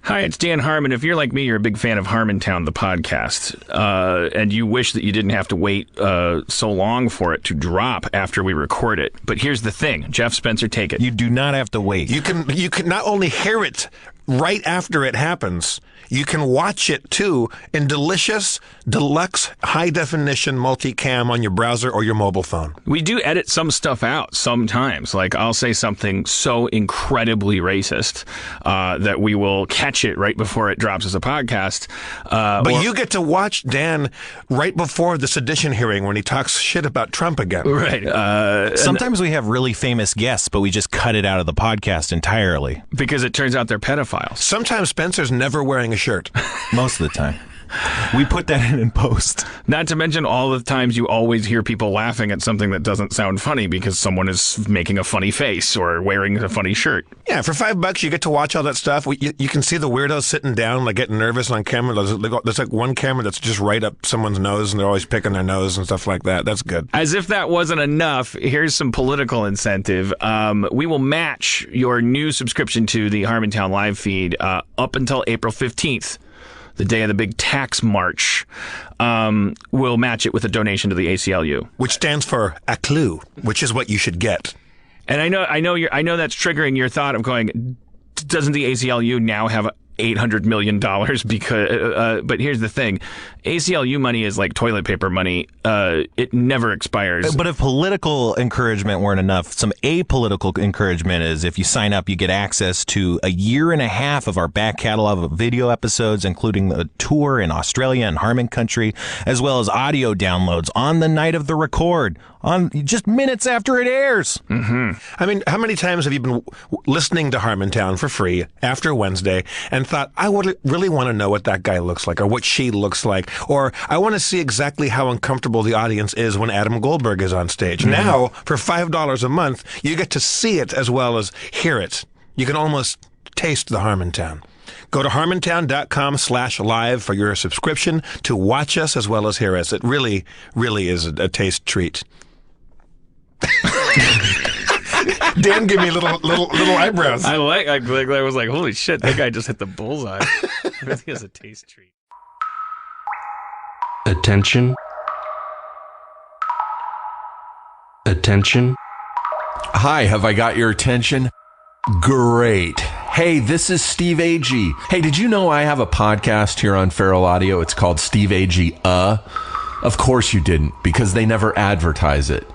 Hi, it's Dan Harmon. If you're like me, you're a big fan of Harmontown, the podcast, and you wish that you didn't have to wait so long for it to drop after we record it. But here's the thing. Jeff Spencer, take it. You do not have to wait. You can not only hear it right after it happens, you can watch it too in delicious, deluxe, high-definition multicam on your browser or your mobile phone. We do edit some stuff out sometimes. Like, I'll say something so incredibly racist that we will catch it right before it drops as a podcast. But you get to watch Dan right before the sedition hearing when he talks shit about Trump again. Right. Sometimes we have really famous guests, but we just cut it out of the podcast entirely. Because it turns out they're pedophiles. Sometimes Spencer's never wearing a shirt. Most of the time. We put that in post. Not to mention all the times you always hear people laughing at something that doesn't sound funny because someone is making a funny face or wearing a funny shirt. Yeah, for $5 you get to watch all that stuff. You can see the weirdos sitting down, like getting nervous on camera. There's like one camera that's just right up someone's nose, and they're always picking their nose and stuff like that. That's good. As if that wasn't enough, here's some political incentive. We will match your new subscription to the Harmontown live feed up until April 15th. The day of the big tax march. We'll match it with a donation to the ACLU, which stands for a clue, which is what you should get. And I know that's triggering your thought of going, doesn't the ACLU now have $800 million? Because, but here's the thing. ACLU money is like toilet paper money. It never expires. But if political encouragement weren't enough, some apolitical encouragement is if you sign up, you get access to a year and a half of our back catalog of video episodes, including a tour in Australia and Harmon country, as well as audio downloads on the night of the record, on just minutes after it airs. Mm-hmm. I mean, how many times have you been listening to Harmontown for free after Wednesday and thought, I would really want to know what that guy looks like or what she looks like, or I want to see exactly how uncomfortable the audience is when Adam Goldberg is on stage. Mm-hmm. Now, for $5 a month, you get to see it as well as hear it. You can almost taste the Harmontown. Go to harmontown.com/live for your subscription to watch us as well as hear us. It really, really is a taste treat. Dan gave me little eyebrows. I was like, holy shit, that guy just hit the bullseye. It really is a taste treat. Attention. Attention. Hi, have I got your attention? Great. Hey, this is Steve Agee. Hey, did you know I have a podcast here on Feral Audio? It's called Steve Agee. Of course you didn't, because they never advertise it.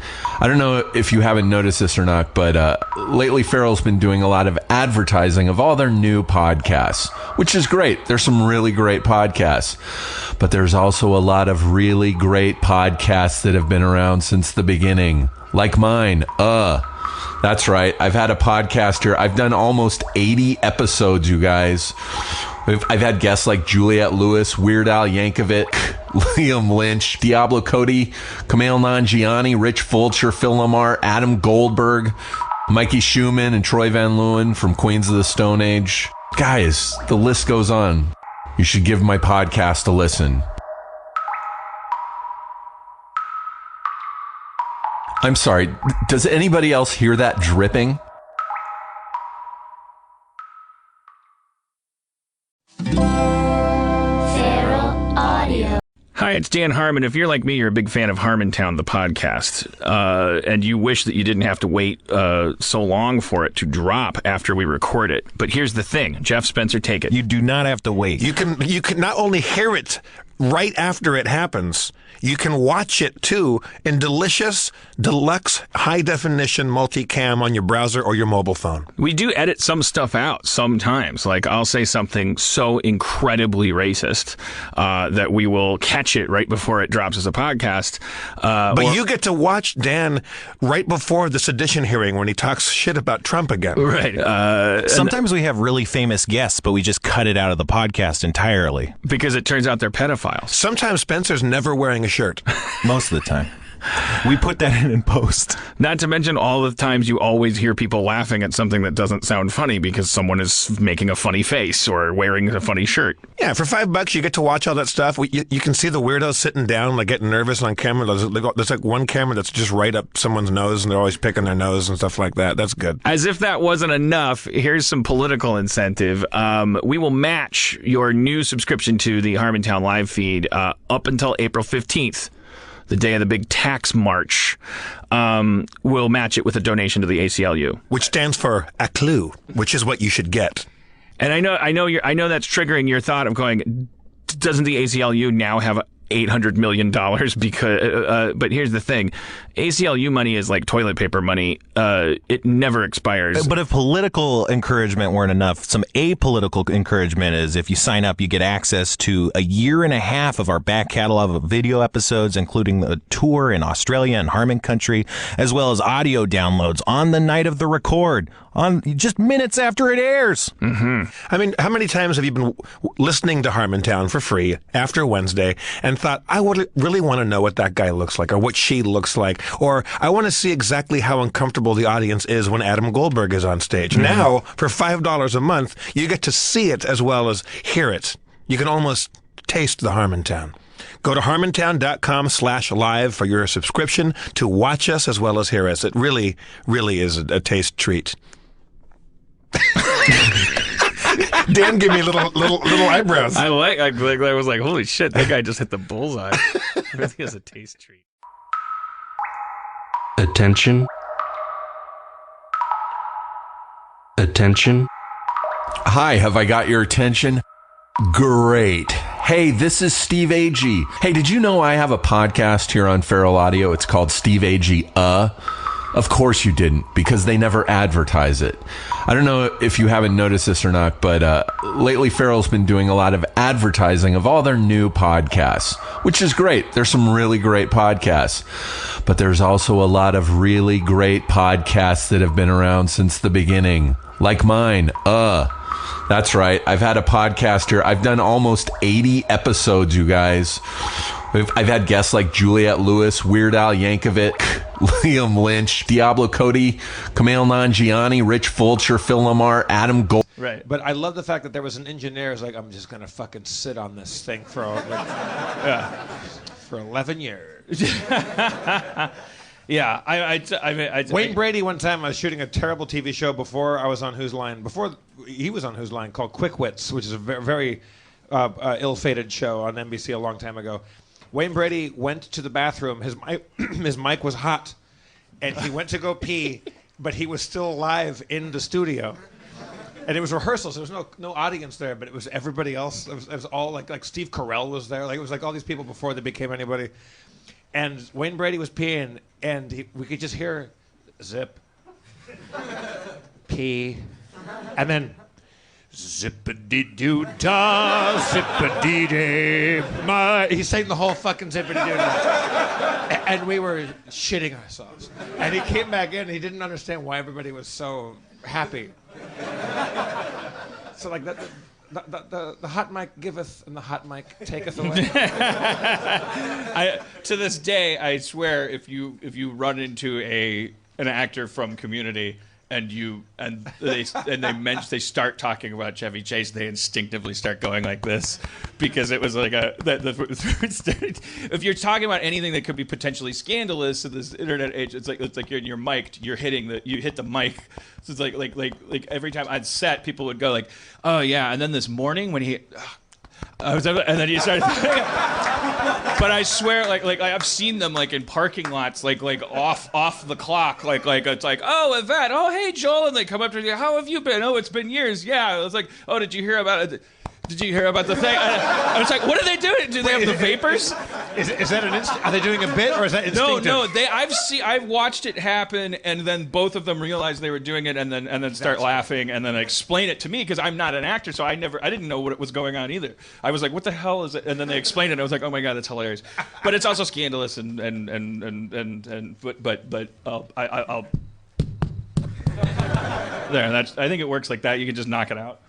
I don't know if you haven't noticed this or not, but lately Feral's been doing a lot of advertising of all their new podcasts, which is great. There's some really great podcasts, but there's also a lot of really great podcasts that have been around since the beginning, like mine. That's right. I've had a podcast here. I've done almost 80 episodes, you guys. I've had guests like Juliette Lewis, Weird Al Yankovic, Liam Lynch, Diablo Cody, Kumail Nanjiani, Rich Fulcher, Phil Lamar, Adam Goldberg, Mikey Schumann, and Troy Van Leeuwen from Queens of the Stone Age. Guys, the list goes on. You should give my podcast a listen. I'm sorry, does anybody else hear that dripping? Hi, it's Dan Harmon. If you're like me, you're a big fan of Harmontown, the podcast, and you wish that you didn't have to wait so long for it to drop after we record it. But here's the thing. Jeff Spencer, take it. You do not have to wait. You can not only hear it right after it happens, you can watch it too in delicious, deluxe, high-definition multicam on your browser or your mobile phone. We do edit some stuff out sometimes. Like, I'll say something so incredibly racist that we will catch it right before it drops as a podcast. But you get to watch Dan right before the sedition hearing when he talks shit about Trump again. Right. Sometimes we have really famous guests, but we just cut it out of the podcast entirely. Because it turns out they're pedophiles. Sometimes Spencer's never wearing a shirt. Most of the time. We put that in post. Not to mention all the times you always hear people laughing at something that doesn't sound funny because someone is making a funny face or wearing a funny shirt. Yeah, for $5 you get to watch all that stuff. You can see the weirdos sitting down, like getting nervous on camera. There's like one camera that's just right up someone's nose, and they're always picking their nose and stuff like that. That's good. As if that wasn't enough, here's some political incentive. We will match your new subscription to the Harmontown live feed up until April 15th. The day of the big tax march. We'll match it with a donation to the ACLU, Which stands for a clue, which is what you should get. and I know that's triggering your thought of going, doesn't the ACLU now have $800 million? Because, but here's the thing, ACLU money is like toilet paper money. It never expires. But if political encouragement weren't enough, some apolitical encouragement is if you sign up, you get access to a year and a half of our back catalog of video episodes, including a tour in Australia and Harmon country, as well as audio downloads on the night of the record, on just minutes after it airs. I mean, how many times have you been listening to Harmontown for free after Wednesday and thought, I would really want to know what that guy looks like or what she looks like, or I want to see exactly how uncomfortable the audience is when Adam Goldberg is on stage. Now, for $5 a month, you get to see it as well as hear it. You can almost taste the Harmontown. Go to harmontown.com/live for your subscription to watch us as well as hear us. It really, really is a taste treat. Dan gave me little eyebrows. I was like, holy shit, that guy just hit the bullseye. Really is a taste treat. Attention. Attention. Hi, have I got your attention? Great. Hey, this is Steve Agee. Hey, did you know I have a podcast here on Feral Audio? It's called Steve Agee. Of course you didn't, because they never advertise it. I don't know if you haven't noticed this or not, but lately Feral's been doing a lot of advertising of all their new podcasts, which is great. There's some really great podcasts, but there's also a lot of really great podcasts that have been around since the beginning, like mine. That's right. I've had a podcast here. I've done almost 80 episodes, you guys. I've had guests like Juliette Lewis, Weird Al Yankovic, Liam Lynch, Diablo Cody, Kumail Nanjiani, Rich Fulcher, Phil Lamar, Adam Gold. Right. But I love the fact that there was an engineer who's like, I'm just going to fucking sit on this thing for for 11 years. Yeah, I Wayne Brady one time I was shooting a terrible TV show before I was on Whose Line, before he was on Whose Line, called Quick Wits, which is a very ill-fated show on NBC a long time ago. Wayne Brady went to the bathroom. His mic was hot, and he went to go pee, but he was still live in the studio. And it was rehearsals. There was no audience there, but it was everybody else. It was all like Steve Carell was there. Like it was like all these people before they became anybody. And Wayne Brady was peeing, and we could just hear zip, pee, and then zippity-doo-dah, zippity-dee. He's saying the whole fucking zippity-doo-dah. And we were shitting ourselves. And he came back in, and he didn't understand why everybody was so happy. So like that. The hot mic giveth and the hot mic taketh away. To this day, I swear, if you run into an actor from Community and they start talking about Chevy Chase, they instinctively start going like this, because it was like if you're talking about anything that could be potentially scandalous in this internet age, it's like you're mic'd, you hit the mic. So it's like every time I'd set, people would go like, oh yeah, and then this morning when and then you started. But I swear, like I've seen them like in parking lots, like off the clock, like it's like, oh, Yvette, oh hey Joel, and they come up to you, how have you been? Oh, it's been years. Yeah, I was like, oh, did you hear about it? Did you hear about the thing? I was like, what are they doing? Do they have the vapors? Is that are they doing a bit, or is that instinctive? No. I've watched it happen, and then both of them realized they were doing it, and then start laughing, and then explain it to me, because I'm not an actor, so I didn't know what was going on either. I was like, what the hell is it? And then they explained it, and I was like, oh my god, that's hilarious. But it's also scandalous, but I'll there. I think it works like that. You can just knock it out.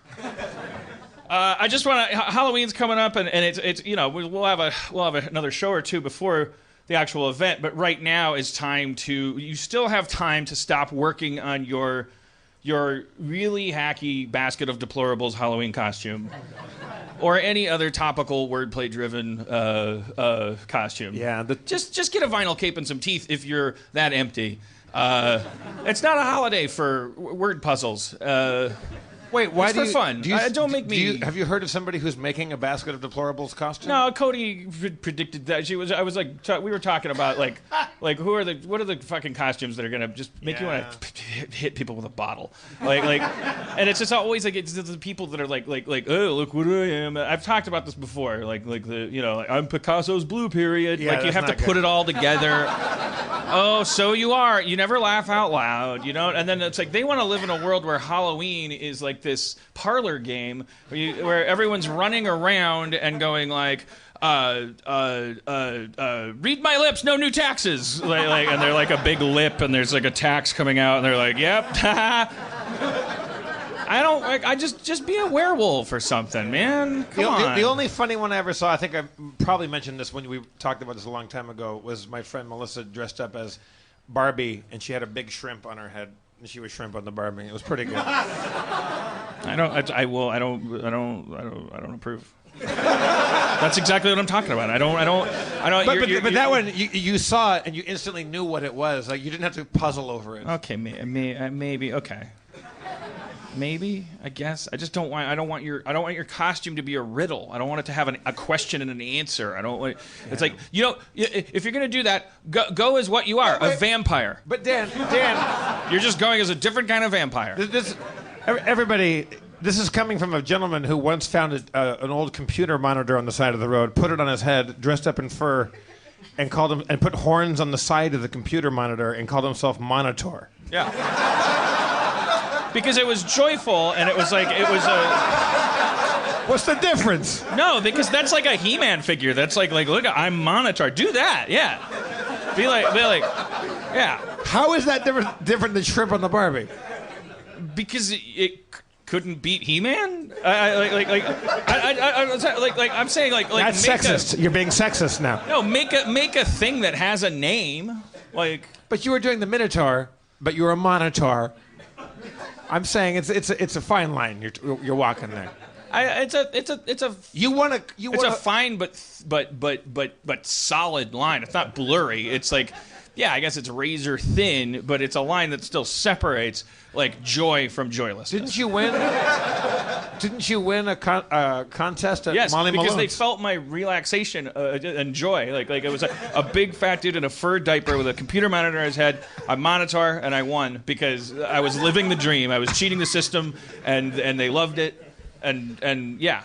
I just want to. Halloween's coming up, and it's we'll have another show or two before the actual event. But right now is time to. You still have time to stop working on your really hacky basket of deplorables Halloween costume. Or any other topical wordplay-driven costume. Yeah, just get a vinyl cape and some teeth if you're that empty. It's not a holiday for word puzzles. Wait, why it's for fun. Don't make me. Have you heard of somebody who's making a basket of deplorables costume? No, Cody predicted that. I was like, we were talking about like what are the fucking costumes that are gonna just make you want to hit people with a bottle, and it's just always like it's the people that are like, oh, look what I am. I've talked about this before, like I'm Picasso's blue period. Yeah, like you have to put it all together. Oh, so you are. You never laugh out loud, And then it's like they want to live in a world where Halloween is like this parlor game where everyone's running around and going like, read my lips, no new taxes. And they're like a big lip, and there's like a tax coming out, and they're like, yep. I just be a werewolf or something, man. Come on. The only funny one I ever saw, I think I probably mentioned this when we talked about this a long time ago, was my friend Melissa dressed up as Barbie, and she had a big shrimp on her head, and she was shrimp on the Barbie. It was pretty good. I don't approve. That's exactly what I'm talking about. I don't. But that one, you saw it and you instantly knew what it was. Like you didn't have to puzzle over it. Okay, maybe. Okay. Maybe, I guess. I don't want your costume to be a riddle. I don't want it to have a question and an answer. I don't want it's like, if you're going to do that, go as what you are, a vampire. But Dan, you're just going as a different kind of vampire. Everybody, this is coming from a gentleman who once found an old computer monitor on the side of the road, put it on his head, dressed up in fur, and put horns on the side of the computer monitor and called himself Monitor. Yeah. Because it was joyful, and it was a... What's the difference? No, because that's like a He-Man figure. That's like look, I'm Monitor. Do that, yeah. Be like, yeah. How is that different than shrimp on the Barbie? Because it couldn't beat He-Man. I'm saying like that's sexist. You're being sexist now. No, make a thing that has a name, like. But you were doing the Minotaur, but you're a Monitor. I'm saying it's a fine line you're walking there. It's a fine but solid line. It's not blurry. It's like, yeah, I guess it's razor thin, but it's a line that still separates like joy from joylessness. Didn't you win a contest at yes, Molly because Malone's? They felt my relaxation and joy. Like it was a big fat dude in a fur diaper with a computer monitor on his head, a monitor, and I won because I was living the dream. I was cheating the system, and they loved it, and yeah.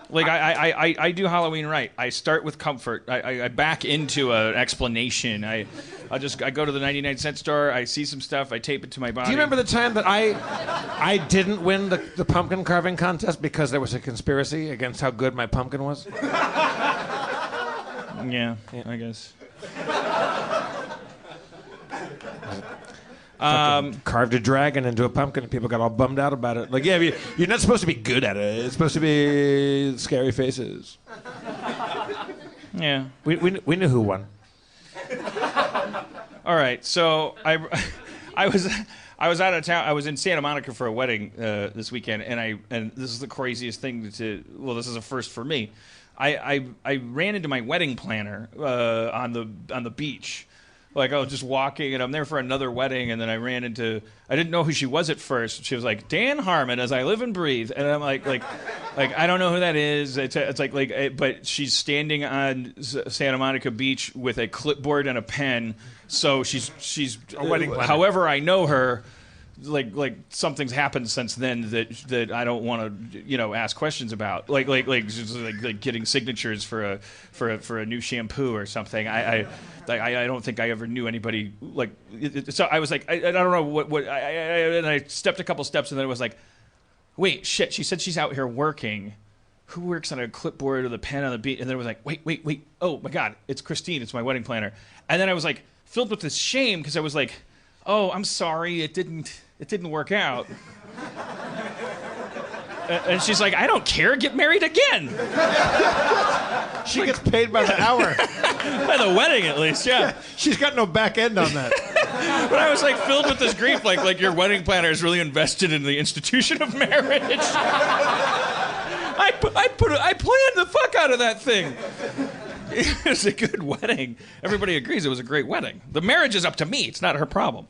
Like I do Halloween right. I start with comfort. I back into an explanation. I go to the 99-cent store. I see some stuff. I tape it to my body. Do you remember the time that I didn't win the pumpkin carving contest because there was a conspiracy against how good my pumpkin was? Yeah, I guess. Carved a dragon into a pumpkin, and people got all bummed out about it. Like, yeah, you're not supposed to be good at it. It's supposed to be scary faces. Yeah. We knew who won. All right, so I was out of town. I was in Santa Monica for a wedding this weekend, and this is the craziest thing this is a first for me. I ran into my wedding planner on the beach. Like I was just walking, and I'm there for another wedding, and then I didn't know who she was at first. She was like, Dan Harmon, as I live and breathe, and I'm like I don't know who that is. It's like, but she's standing on Santa Monica Beach with a clipboard and a pen, so she's a wedding planner. However, I know her. Like something's happened since then that I don't want to ask questions about like getting signatures for a new shampoo or something. I don't think I ever knew anybody like so I was like I don't know what and I stepped a couple steps and then it was like, wait, shit, she said she's out here working. Who works on a clipboard with a pen on the beat? And then it was like, wait, oh my God, it's Christine, it's my wedding planner. And then I was like filled with this shame because I was like, oh, I'm sorry, it didn't work out. And she's like, I don't care, get married again. She gets paid by the hour. By the wedding, at least, yeah. She's got no back end on that. But I was like filled with this grief, like your wedding planner is really invested in the institution of marriage. I planned the fuck out of that thing. It was a good wedding. Everybody agrees it was a great wedding. The marriage is up to me; it's not her problem.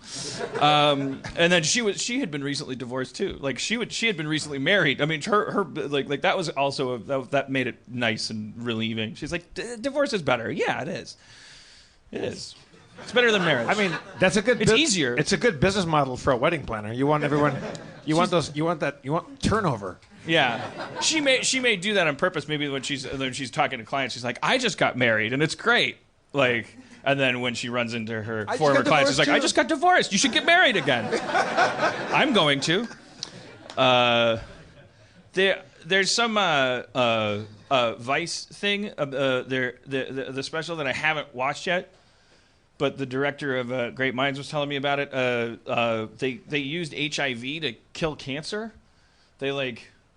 And then she had been recently divorced too. Like she had been recently married. I mean, her like that was also that made it nice and relieving. She's like, divorce is better. Yeah, it is. It is. It's better than marriage. I mean, that's a good. It's easier. It's a good business model for a wedding planner. You want everyone. You want turnover. Yeah, she may do that on purpose. Maybe when she's talking to clients, she's like, "I just got married and it's great." Like, and then when she runs into her former clients, she's like, "I just got divorced. You should get married again." I'm going to. There's some Vice thing. The special that I haven't watched yet, but the director of Great Minds was telling me about it. They used HIV to kill cancer.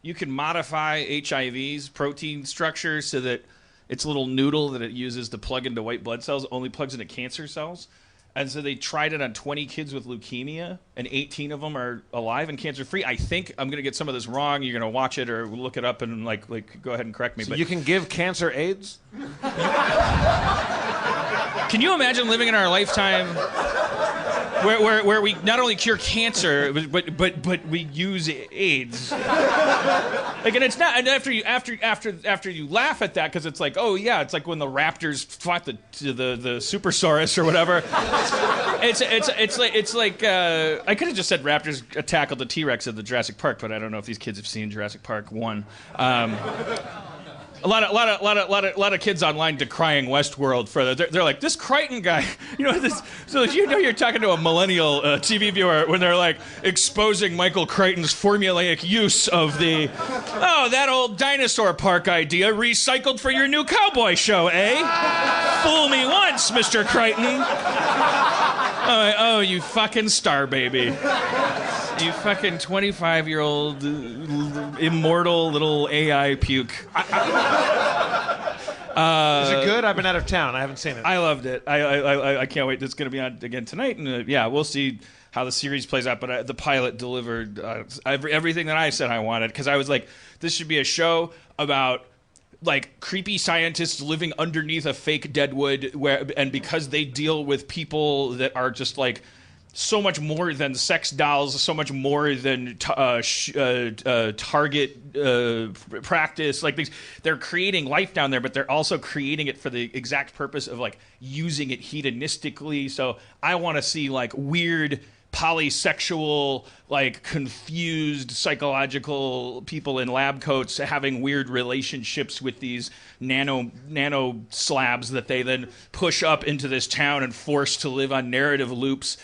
You can modify HIV's protein structure so that its little noodle that it uses to plug into white blood cells only plugs into cancer cells. And so they tried it on 20 kids with leukemia, and 18 of them are alive and cancer-free. I think I'm going to get some of this wrong. You're going to watch it or look it up and like go ahead and correct me. So but you can give cancer AIDS? Can you imagine living in our lifetime where we not only cure cancer but we use AIDS? Like, and it's not. And after you laugh at that, because it's like, oh yeah, it's like when the raptors fought the Supersaurus or whatever. It's like I could have just said raptors tackled the T-Rex at the Jurassic Park, but I don't know if these kids have seen Jurassic Park 1. A lot of kids online decrying Westworld for that. They're like, this Crichton guy, this. So you're talking to a millennial TV viewer when they're like exposing Michael Crichton's formulaic use of that old dinosaur park idea recycled for your new cowboy show, eh? Fool me once, Mr. Crichton. Oh, you fucking star baby. You fucking 25-year-old immortal little AI puke. Is it good? I've been out of town. I haven't seen it. I loved it. I can't wait. It's going to be on again tonight. And we'll see how the series plays out. But the pilot delivered everything that I said I wanted. Because I was like, this should be a show about like creepy scientists living underneath a fake deadwood and because they deal with people that are just like so much more than sex dolls, so much more than target practice. Like they're creating life down there, but they're also creating it for the exact purpose of like using it hedonistically. So I want to see like weird polysexual, like confused psychological people in lab coats having weird relationships with these nano slabs that they then push up into this town and force to live on narrative loops.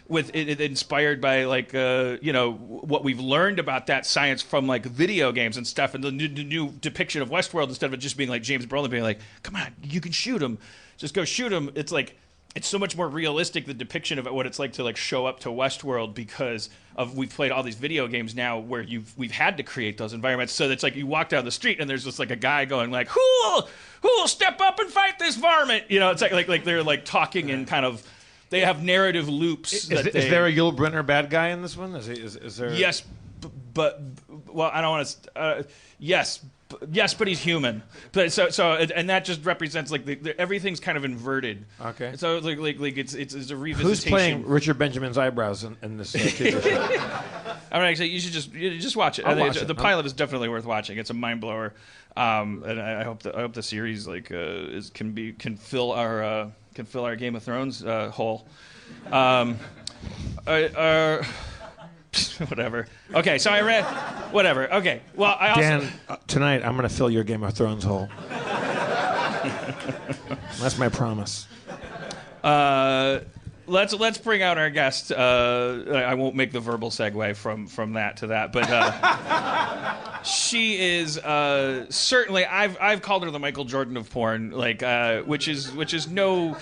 With it inspired by like what we've learned about that science from like video games and stuff, and the new depiction of Westworld, instead of it just being like James Brolin being like, "Come on, you can shoot him, just go shoot him." It's like it's so much more realistic, the depiction of what it's like to like show up to Westworld, because of we've played all these video games now where we've had to create those environments. So it's like you walk down the street and there's just like a guy going like, who'll step up and fight this varmint? It's like they're like talking in kind of. They have narrative loops. Is there a Yul Brynner bad guy in this one? Is there? Yes, but I don't want to. Yes, but he's human. But and that just represents like everything's kind of inverted. Okay. So like it's a revisitation. Who's playing Richard Benjamin's eyebrows in this TV show? I mean, actually, you should just watch it. The pilot is definitely worth watching. It's a mind blower, and I hope the series like can fill our Game of Thrones hole. Whatever. Okay, so I read. Whatever. Okay. Well, I also. Dan, tonight I'm going to fill your Game of Thrones hole. That's my promise. Let's bring out our guest. I won't make the verbal segue from that to that, but she is certainly. I've called her the Michael Jordan of porn, like which is no.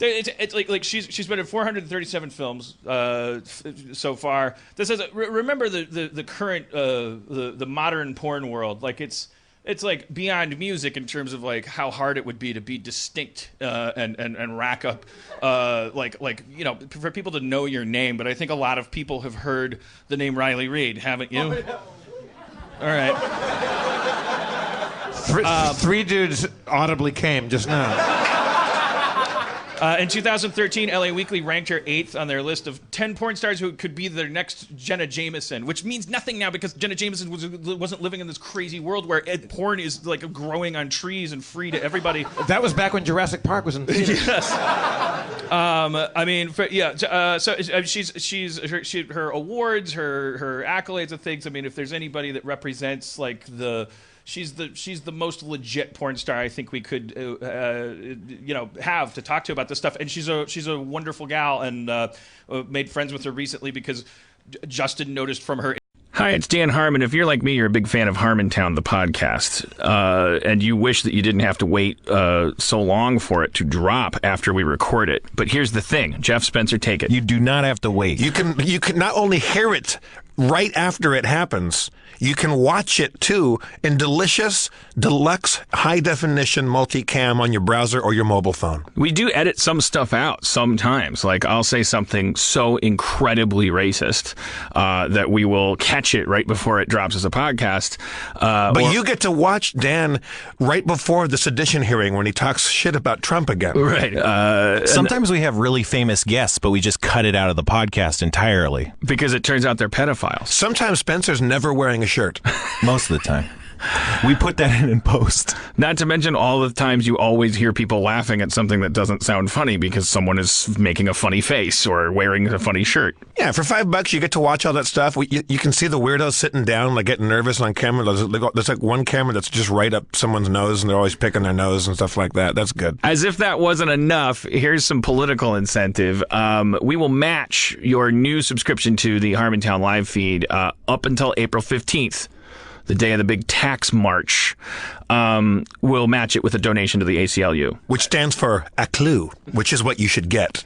It's like she's been in 437 films so far. This is remember the current the modern porn world, like it's it's like beyond music in terms of like how hard it would be to be distinct and rack up for people to know your name. But I think a lot of people have heard the name Riley Reid, haven't you? Oh, yeah. All right. Three dudes audibly came just now. In 2013, LA Weekly ranked her 8th on their list of 10 porn stars who could be their next Jenna Jameson, which means nothing now because Jenna Jameson wasn't living in this crazy world where porn is like growing on trees and free to everybody. That was back when Jurassic Park was in theaters. Yes. She's her awards, her accolades and things. I mean, if there's anybody that represents like she's the most legit porn star I think we could have to talk to about this stuff, and she's a wonderful gal, and made friends with her recently because Justin noticed from her. Hi, it's Dan Harmon. If you're like me, you're a big fan of Harmontown, the podcast, and you wish that you didn't have to wait so long for it to drop after we record it. But here's the thing. Jeff Spencer, take it. You do not have to wait. You can not only hear it right after it happens, you can watch it too in delicious, deluxe, high-definition multicam on your browser or your mobile phone. We do edit some stuff out sometimes. Like, I'll say something so incredibly racist that we will catch it right before it drops as a podcast. But you get to watch Dan right before the sedition hearing when he talks shit about Trump again. Right. Sometimes we have really famous guests, but we just cut it out of the podcast entirely. Because it turns out they're pedophiles. Sometimes Spencer's never wearing a shirt. Most of the time. We put that in post. Not to mention all the times you always hear people laughing at something that doesn't sound funny because someone is making a funny face or wearing a funny shirt. Yeah, for $5 you get to watch all that stuff. You can see the weirdos sitting down, like getting nervous on camera. There's like one camera that's just right up someone's nose, and they're always picking their nose and stuff like that. That's good. As if that wasn't enough, here's some political incentive. We will match your new subscription to the Harmontown live feed up until April 15th. The day of the big tax march. We'll match it with a donation to the ACLU, which stands for a clue, which is what you should get.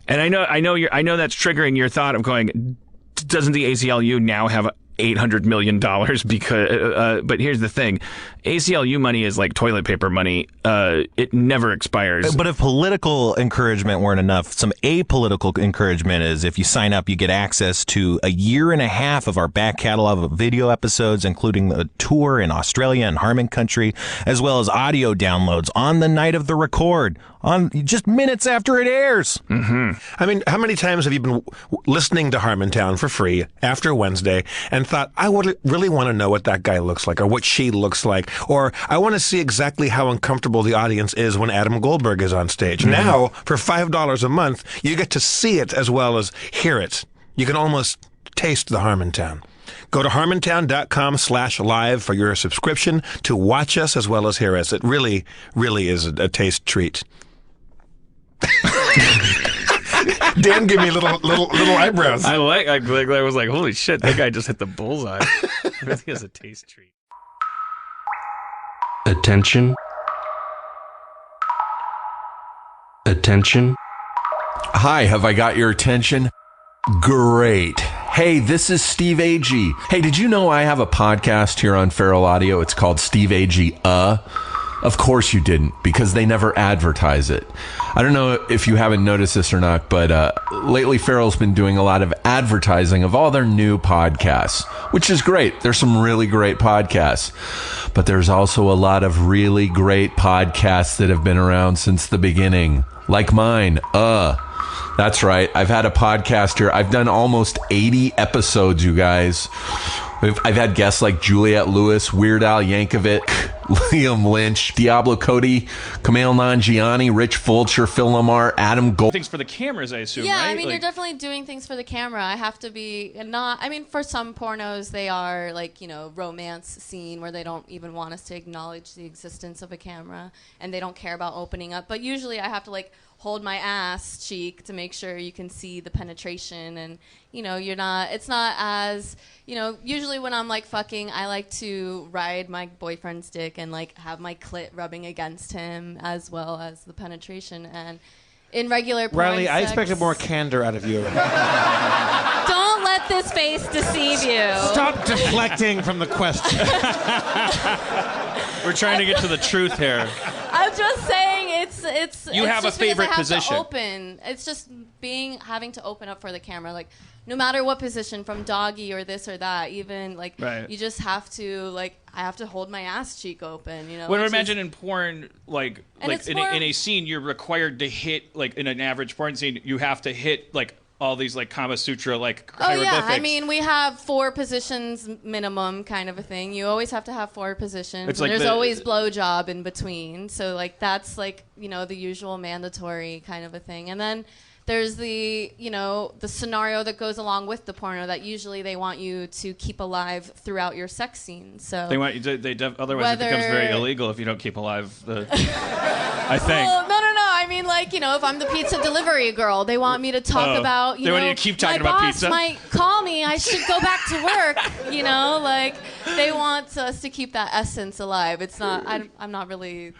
And I know that's triggering your thought of going, doesn't the ACLU now have $800 million? Because, but here's the thing. ACLU money is like toilet paper money. It never expires. But if political encouragement weren't enough, some apolitical encouragement is if you sign up, you get access to a year and a half of our back catalog of video episodes, including a tour in Australia and Harmon country, as well as audio downloads on the night of the record, on just minutes after it airs. Mm-hmm. I mean, how many times have you been listening to Harmontown for free after Wednesday and thought, I would really want to know what that guy looks like or what she looks like, or I want to see exactly how uncomfortable the audience is when Adam Goldberg is on stage. Mm-hmm. Now, for $5 a month, you get to see it as well as hear it. You can almost taste the Harmontown. Go to harmontown.com/live for your subscription to watch us as well as hear us. It really, really is a taste treat. Dan gave me little eyebrows. I was like, holy shit, that guy just hit the bullseye. It really is a taste treat. Attention. Attention. Hi, have I got your attention? Great. Hey, this is Steve Agee. Hey, did you know I have a podcast here on Feral Audio? It's called Steve Agee. Of course you didn't, because they never advertise it. I don't know if you haven't noticed this or not, but lately Feral's been doing a lot of advertising of all their new podcasts, which is great. There's some really great podcasts. But there's also a lot of really great podcasts that have been around since the beginning, like mine. That's right. I've had a podcast here. I've done almost 80 episodes, you guys. I've had guests like Juliette Lewis, Weird Al Yankovic, Liam Lynch, Diablo Cody, Kumail Nanjiani, Rich Fulcher, Phil Lamar, Adam Gold. Things for the cameras, I assume, yeah, right? I mean, you're definitely doing things for the camera. I have to be not... I mean, for some pornos, they are like, romance scene where they don't even want us to acknowledge the existence of a camera, and they don't care about opening up. But usually I have to, hold my ass cheek to make sure you can see the penetration, and it's not as usually when I'm fucking, I like to ride my boyfriend's dick and have my clit rubbing against him as well as the penetration. And in regular porn Riley, I sex, expected more candor out of you. don't let let this face deceive you. Stop deflecting from the question. We're trying to get to the truth here. I'm just saying it's. You it's have a just because favorite I have position. To open. It's just having to open up for the camera, like no matter what position, from doggy or this or that, even like Right. you just have to like I have to hold my ass cheek open, you know. Well, which imagine is- in porn, like And it's in, more- in a scene, you're required to hit, like in an average porn scene, you have to hit like all these like Kama Sutra like Oh yeah, hieroglyphics. I mean we have 4 positions minimum, kind of a thing. You always have to have 4 positions. It's And like there's the- always blowjob in between, so like that's like the usual mandatory kind of a thing. And then there's the the scenario that goes along with the porno that usually they want you to keep alive throughout your sex scene. So they want you to, otherwise it becomes very Whether- illegal if you don't keep alive the. I think. Well, no. I mean, like, if I'm the pizza delivery girl, they want me to talk about, They want you to keep talking my about boss pizza? might call me. I should go back to work, like, they want us to keep that essence alive. It's not, I'm not really,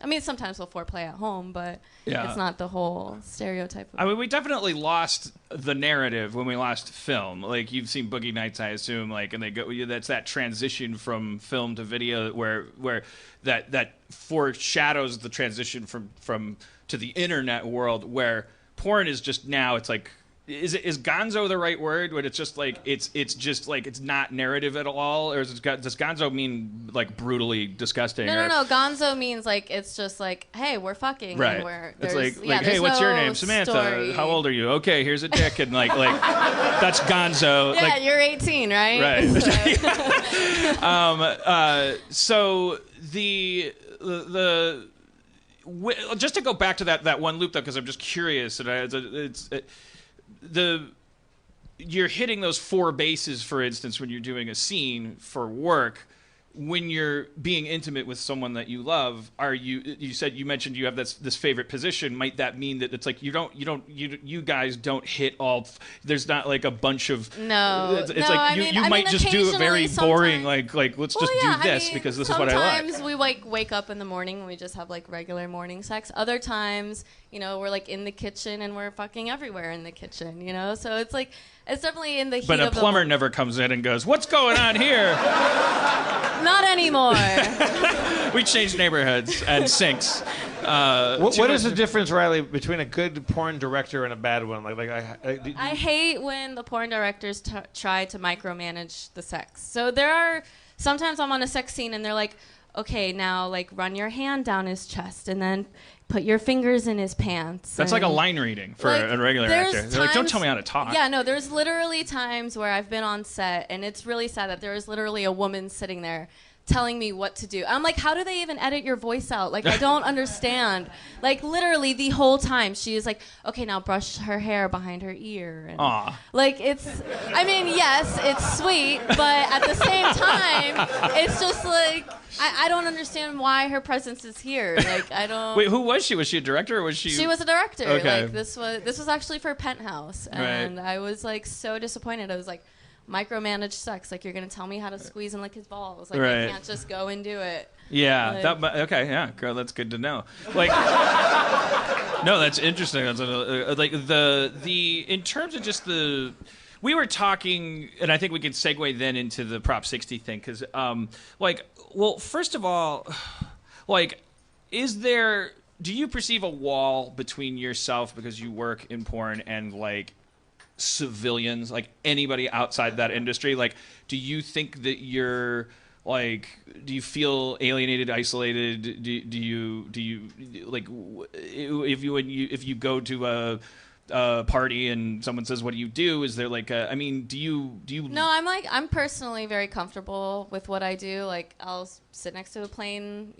I mean, sometimes we'll foreplay at home, but Yeah. it's not the whole stereotype of I mean, we definitely lost the narrative when we lost film. Like, you've seen Boogie Nights, I assume, like, and they go. That's that transition from film to video, where that foreshadows the transition from to the internet world, where porn is just now. It's like, is gonzo the right word? When it's just like it's just like it's not narrative at all, or does gonzo mean like brutally disgusting? No. Gonzo means like it's just like, hey, we're fucking. Right. And we're, It's there's- like yeah, hey, there's what's your no name? Samantha. story. How old are you? Okay, here's a dick, and like that's gonzo. Yeah, like, you're 18, right? Right. So the just to go back to that one loop though, because I'm just curious, and you're hitting those 4 bases, for instance, when you're doing a scene for work. When you're being intimate with someone that you love, you mentioned you have this favorite position. Might that mean that it's like you guys don't hit all? There's not like a bunch of No. It's No, like I you mean, might just do a very occasionally, boring sometimes- like let's Well, just yeah, do this I mean, because this is what I like. Sometimes we like wake up in the morning and we just have like regular morning sex. Other times, we're like in the kitchen and we're fucking everywhere in the kitchen, So it's like it's definitely in the heat But a of the plumber moment. never comes in and goes, "What's going on here?" Not anymore. We changed neighborhoods and sinks. What is the difference, Riley, between a good porn director and a bad one? I hate when the porn directors try to micromanage the sex. So sometimes I'm on a sex scene and they're like, okay, now like run your hand down his chest and then put your fingers in his pants. That's like a and- line reading for Like, a regular there's actor. They're like, "Don't times- tell me how to talk." Yeah, no, there's literally times where I've been on set and it's really sad that there is literally a woman sitting there telling me what to do. I'm like, how do they even edit your voice out? Like, I don't understand. Like, literally the whole time she is like, okay, now brush her hair behind her ear. And, Aw. like, yes, it's sweet, but at the same time, it's just like, I don't understand why her presence is here. Like, I don't. Wait, who was she? Was she a director or was she? She was a director. Okay. Like, this was actually for Penthouse, and I was like so disappointed. I was like, micromanage sex. Like, you're gonna tell me how to squeeze and lick his balls. Like, Right. I can't just go and do it. Yeah. Like- Okay. Yeah. Girl, that's good to know. Like. No, that's interesting. That's like the in terms of just the. We were talking, and I think we could segue then into the Prop 60 thing, because, well, first of all, like, do you perceive a wall between yourself because you work in porn and, like, civilians, like anybody outside that industry? Like, do you think that you're, like, do you feel alienated, isolated? Do you like, if you go to a party and someone says, "What do you do?" Is there like do you? No, I'm personally very comfortable with what I do. Like, I'll sit on a plane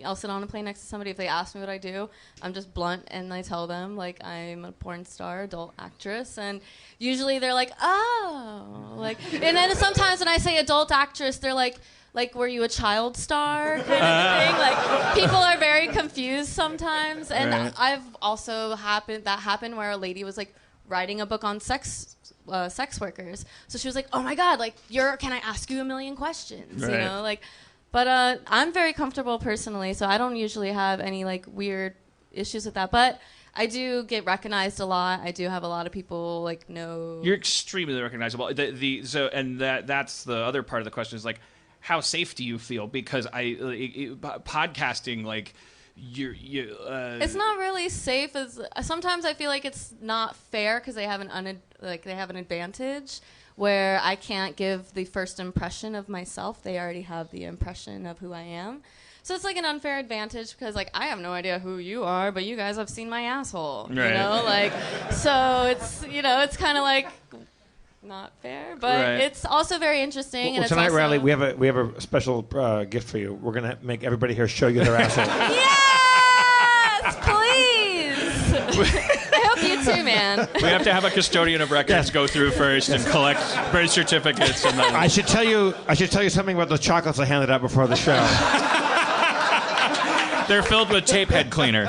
next to somebody. If they ask me what I do, I'm just blunt and I tell them, like, I'm a porn star, adult actress, and usually they're like, oh, like, and then sometimes when I say adult actress, they're like, were you a child star kind of thing? Like, people are very confused sometimes. And Right. I've also happened where a lady was like writing a book on sex workers. So she was like, oh my God, like, can I ask you a million questions? Right. You know, like, but I'm very comfortable personally, so I don't usually have any like weird issues with that. But I do get recognized a lot. I do have a lot of people like know. You're extremely recognizable. That's the other part of the question is like, how safe do you feel? Because podcasting, like, it's not really safe. Sometimes I feel like it's not fair because they have an advantage where I can't give the first impression of myself. They already have the impression of who I am. So it's like an unfair advantage because like I have no idea who you are, but you guys have seen my asshole. Right. You know, like so it's kind of like not fair, but it's also very interesting. Well, and tonight, it's also... Riley, we have a special gift for you. We're gonna make everybody here show you their asshole. Yes, please. I hope you too, man. We have to have a custodian of records go through first and collect birth certificates. And then... I should tell you something about the chocolates I handed out before the show. They're filled with tape head cleaner.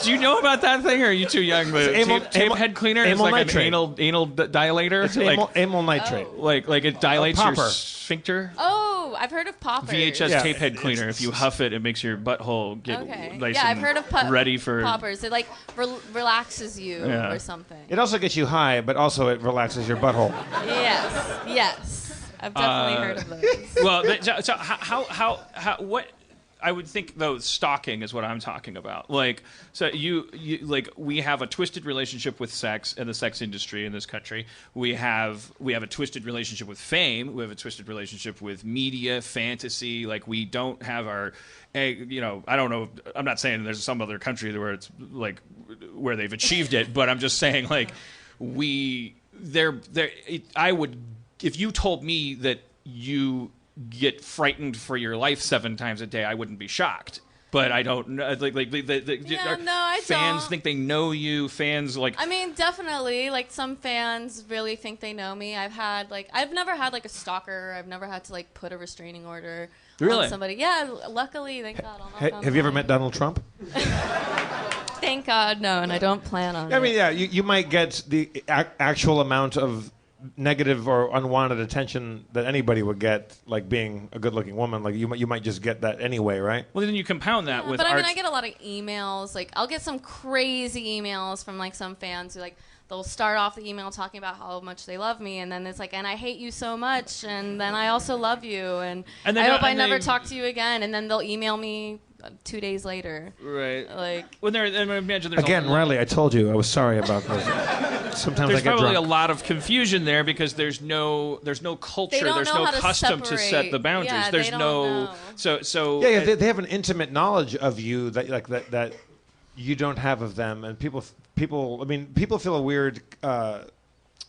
Do you know about that thing, or are you too young? Tape head cleaner is like nitrate. an anal dilator. It's amyl nitrate. Like it dilates your popper. sphincter. Oh, I've heard of poppers. VHS tape head cleaner. If you huff it, it makes your butthole get nice I've and heard of ready for poppers. It like relaxes you or something. It also gets you high, but also it relaxes your butthole. Yes. I've definitely heard of those. Well, so how what I would think though stalking is what I'm talking about. Like, so you like we have a twisted relationship with sex and the sex industry in this country. We have a twisted relationship with fame. We have a twisted relationship with media, fantasy. Like we don't have our, I don't know. I'm not saying there's some other country where it's like where they've achieved it, but I'm just saying like I would. If you told me that you get frightened for your life 7 times a day, I wouldn't be shocked. But I don't know. I fans don't. think they know you. Fans like. I mean, definitely. Like some fans really think they know me. I've never had like a stalker. I've never had to like put a restraining order on somebody. Yeah, luckily, thank God. Have you ever met Donald Trump? Thank God, no, and I don't plan on it. I mean, yeah, you might get the actual amount of negative or unwanted attention that anybody would get, like being a good-looking woman. Like you might just get that anyway, right? Well, then you compound that with. But I mean, I get a lot of emails. Like, I'll get some crazy emails from like some fans who like they'll start off the email talking about how much they love me, and then it's like, and I hate you so much, and then I also love you, and I hope I never talk to you again. And then they'll email me 2 days later. Right. Like when I imagine there's again, Riley, I told you I was sorry about this. Sometimes there's I get probably drunk. a lot of confusion there because there's no culture, They don't there's know no how to custom to set separate. the boundaries. Yeah, there's they don't no know. so Yeah, they have an intimate knowledge of you that you don't have of them, and people feel a weird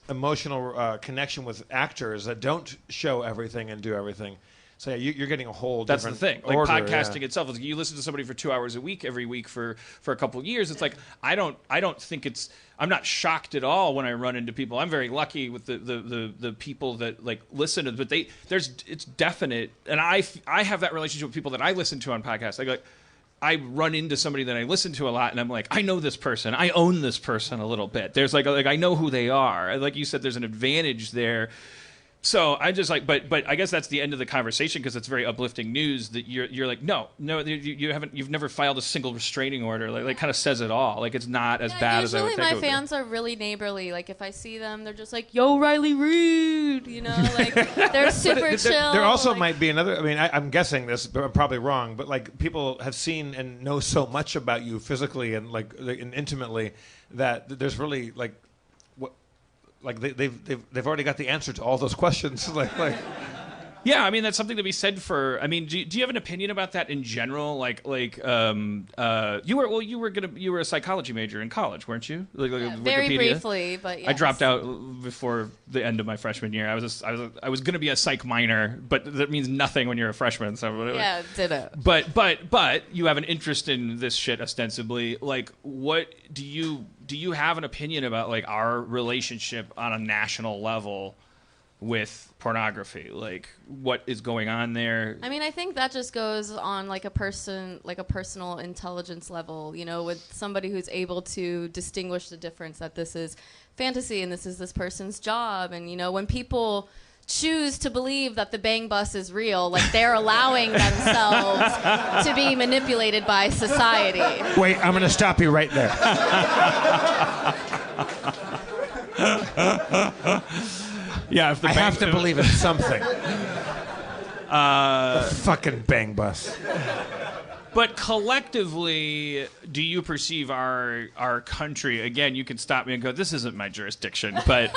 emotional connection with actors that don't show everything and do everything. So yeah, you're getting a whole that's the different thing. Like order, podcasting itself, is you listen to somebody for 2 hours a week every week for a couple of years. It's like I don't think it's. I'm not shocked at all when I run into people. I'm very lucky with the people that like listen to, but it's definite, and I have that relationship with people that I listen to on podcasts. Like I run into somebody that I listen to a lot, and I'm like, I know this person, I own this person a little bit. There's like I know who they are. Like you said, there's an advantage there. So I just like, but I guess that's the end of the conversation because it's very uplifting news that you're like, no, you've never filed a single restraining order. Like kind of says it all. Like it's not as bad as I would think. Usually my fans are really neighborly. Like if I see them, they're just like, yo, Riley Reid, like they're super chill. There also like, might be another. I mean, I'm guessing this, but I'm probably wrong. But like people have seen and know so much about you physically and and intimately that there's really like. Like they've already got the answer to all those questions. Yeah, I mean that's something to be said for. I mean, do you have an opinion about that in general? You were a psychology major in college, weren't you? Very briefly, but yes. I dropped out before the end of my freshman year. I was going to be a psych minor, but that means nothing when you're a freshman. So yeah, ditto. But you have an interest in this shit ostensibly. Like, what do you have an opinion about like our relationship on a national level with pornography? Like what is going on there? I mean, I think that just goes on like a personal intelligence level, with somebody who's able to distinguish the difference that this is fantasy and this is this person's job. And when people choose to believe that the bang bus is real. Like, they're allowing themselves to be manipulated by society. Wait, I'm going to stop you right there. Yeah, if the I have to believe in something. The fucking bang bus. But collectively, do you perceive our country? Again, you can stop me and go, "This isn't my jurisdiction." But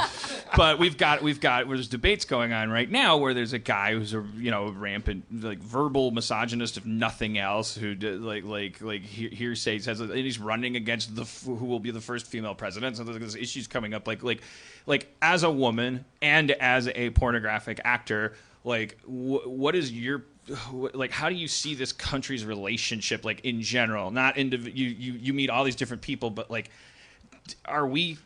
we've got there's debates going on right now where there's a guy who's a rampant like verbal misogynist if nothing else, who hearsay says, and he's running against who will be the first female president. So there's issues coming up like as a woman and as a pornographic actor, like what is your how do you see this country's relationship, like in general? Not you meet all these different people, but like, are we,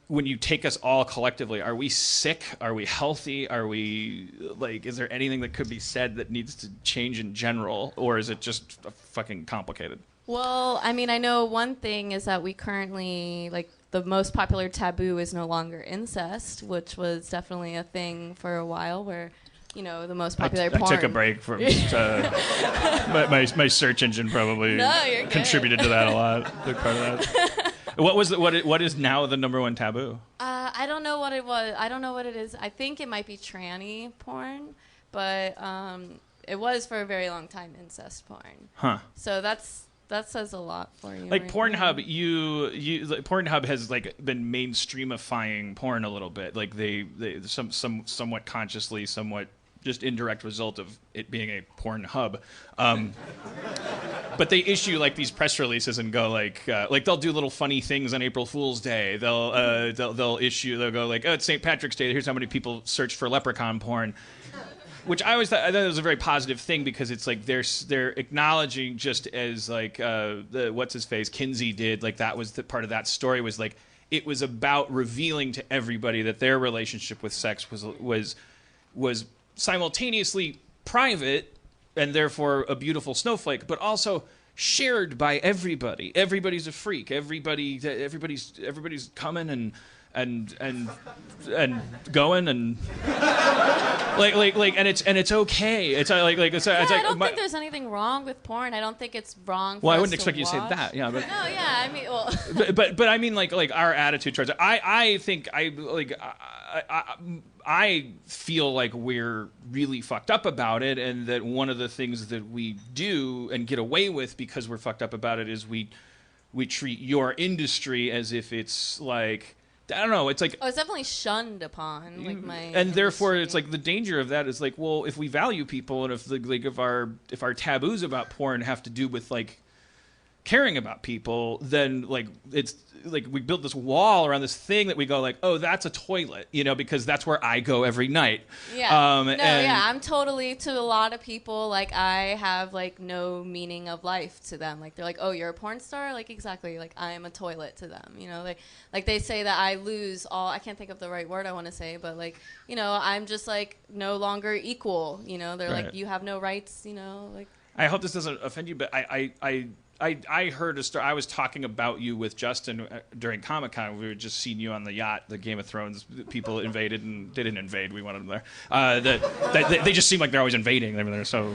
when you take us all collectively, are we sick? Are we healthy? Are we like, is there anything that could be said that needs to change in general, or is it just fucking complicated? Well, I mean, I know one thing is that we currently, like, the most popular taboo is no longer incest, which was definitely a thing for a while where, the most popular porn. I took a break from my search engine probably contributed to that a lot. Big part of that. What is now the number one taboo? I don't know what it was. I don't know what it is. I think it might be tranny porn, but it was for a very long time incest porn. Huh. So that says a lot for you. Like, right Pornhub, Pornhub has like been mainstreamifying porn a little bit. Like they somewhat consciously, somewhat just indirect result of it being a porn hub. But they issue like these press releases and go like they'll do little funny things on April Fool's Day. They'll go like, oh, it's St. Patrick's Day. Here's how many people searched for leprechaun porn. Which I always thought it was a very positive thing, because it's like they're acknowledging, just as like the what's his face Kinsey did. Like, that was the part of that story, was like it was about revealing to everybody that their relationship with sex was simultaneously private and therefore a beautiful snowflake, but also shared by everybody. Everybody's a freak. Everybody's coming and going and and it's okay. It's like it's I like don't think there's anything wrong with porn. I don't think it's wrong. Well, I wouldn't expect you to say that. Yeah, but no, yeah. I mean, well, but I mean like our attitude towards it. I think I feel like we're really fucked up about it, and that one of the things that we do and get away with because we're fucked up about it is we treat your industry as if it's like, I don't know, it's like, it's definitely shunned upon, like my and industry. therefore it's like the danger of that is like, well, if we value people, and if our taboos about porn have to do with like caring about people, then like it's like we built this wall around this thing that we go like, oh, that's a toilet, because that's where I go every night. Yeah. I'm totally, to a lot of people, like, I have like no meaning of life to them. Like, they're like, oh, you're a porn star? Like, exactly. Like, I am a toilet to them. Like they say that I lose all, I can't think of the right word I want to say, but like, I'm just like no longer equal. They're right. Like, you have no rights. Like. I hope this doesn't offend you, but I heard a story. I was talking about you with Justin during Comic-Con. We were just seeing you on the yacht. The Game of Thrones people invaded, and they didn't invade. We wanted them there. They just seem like they're always invading. I mean, they're so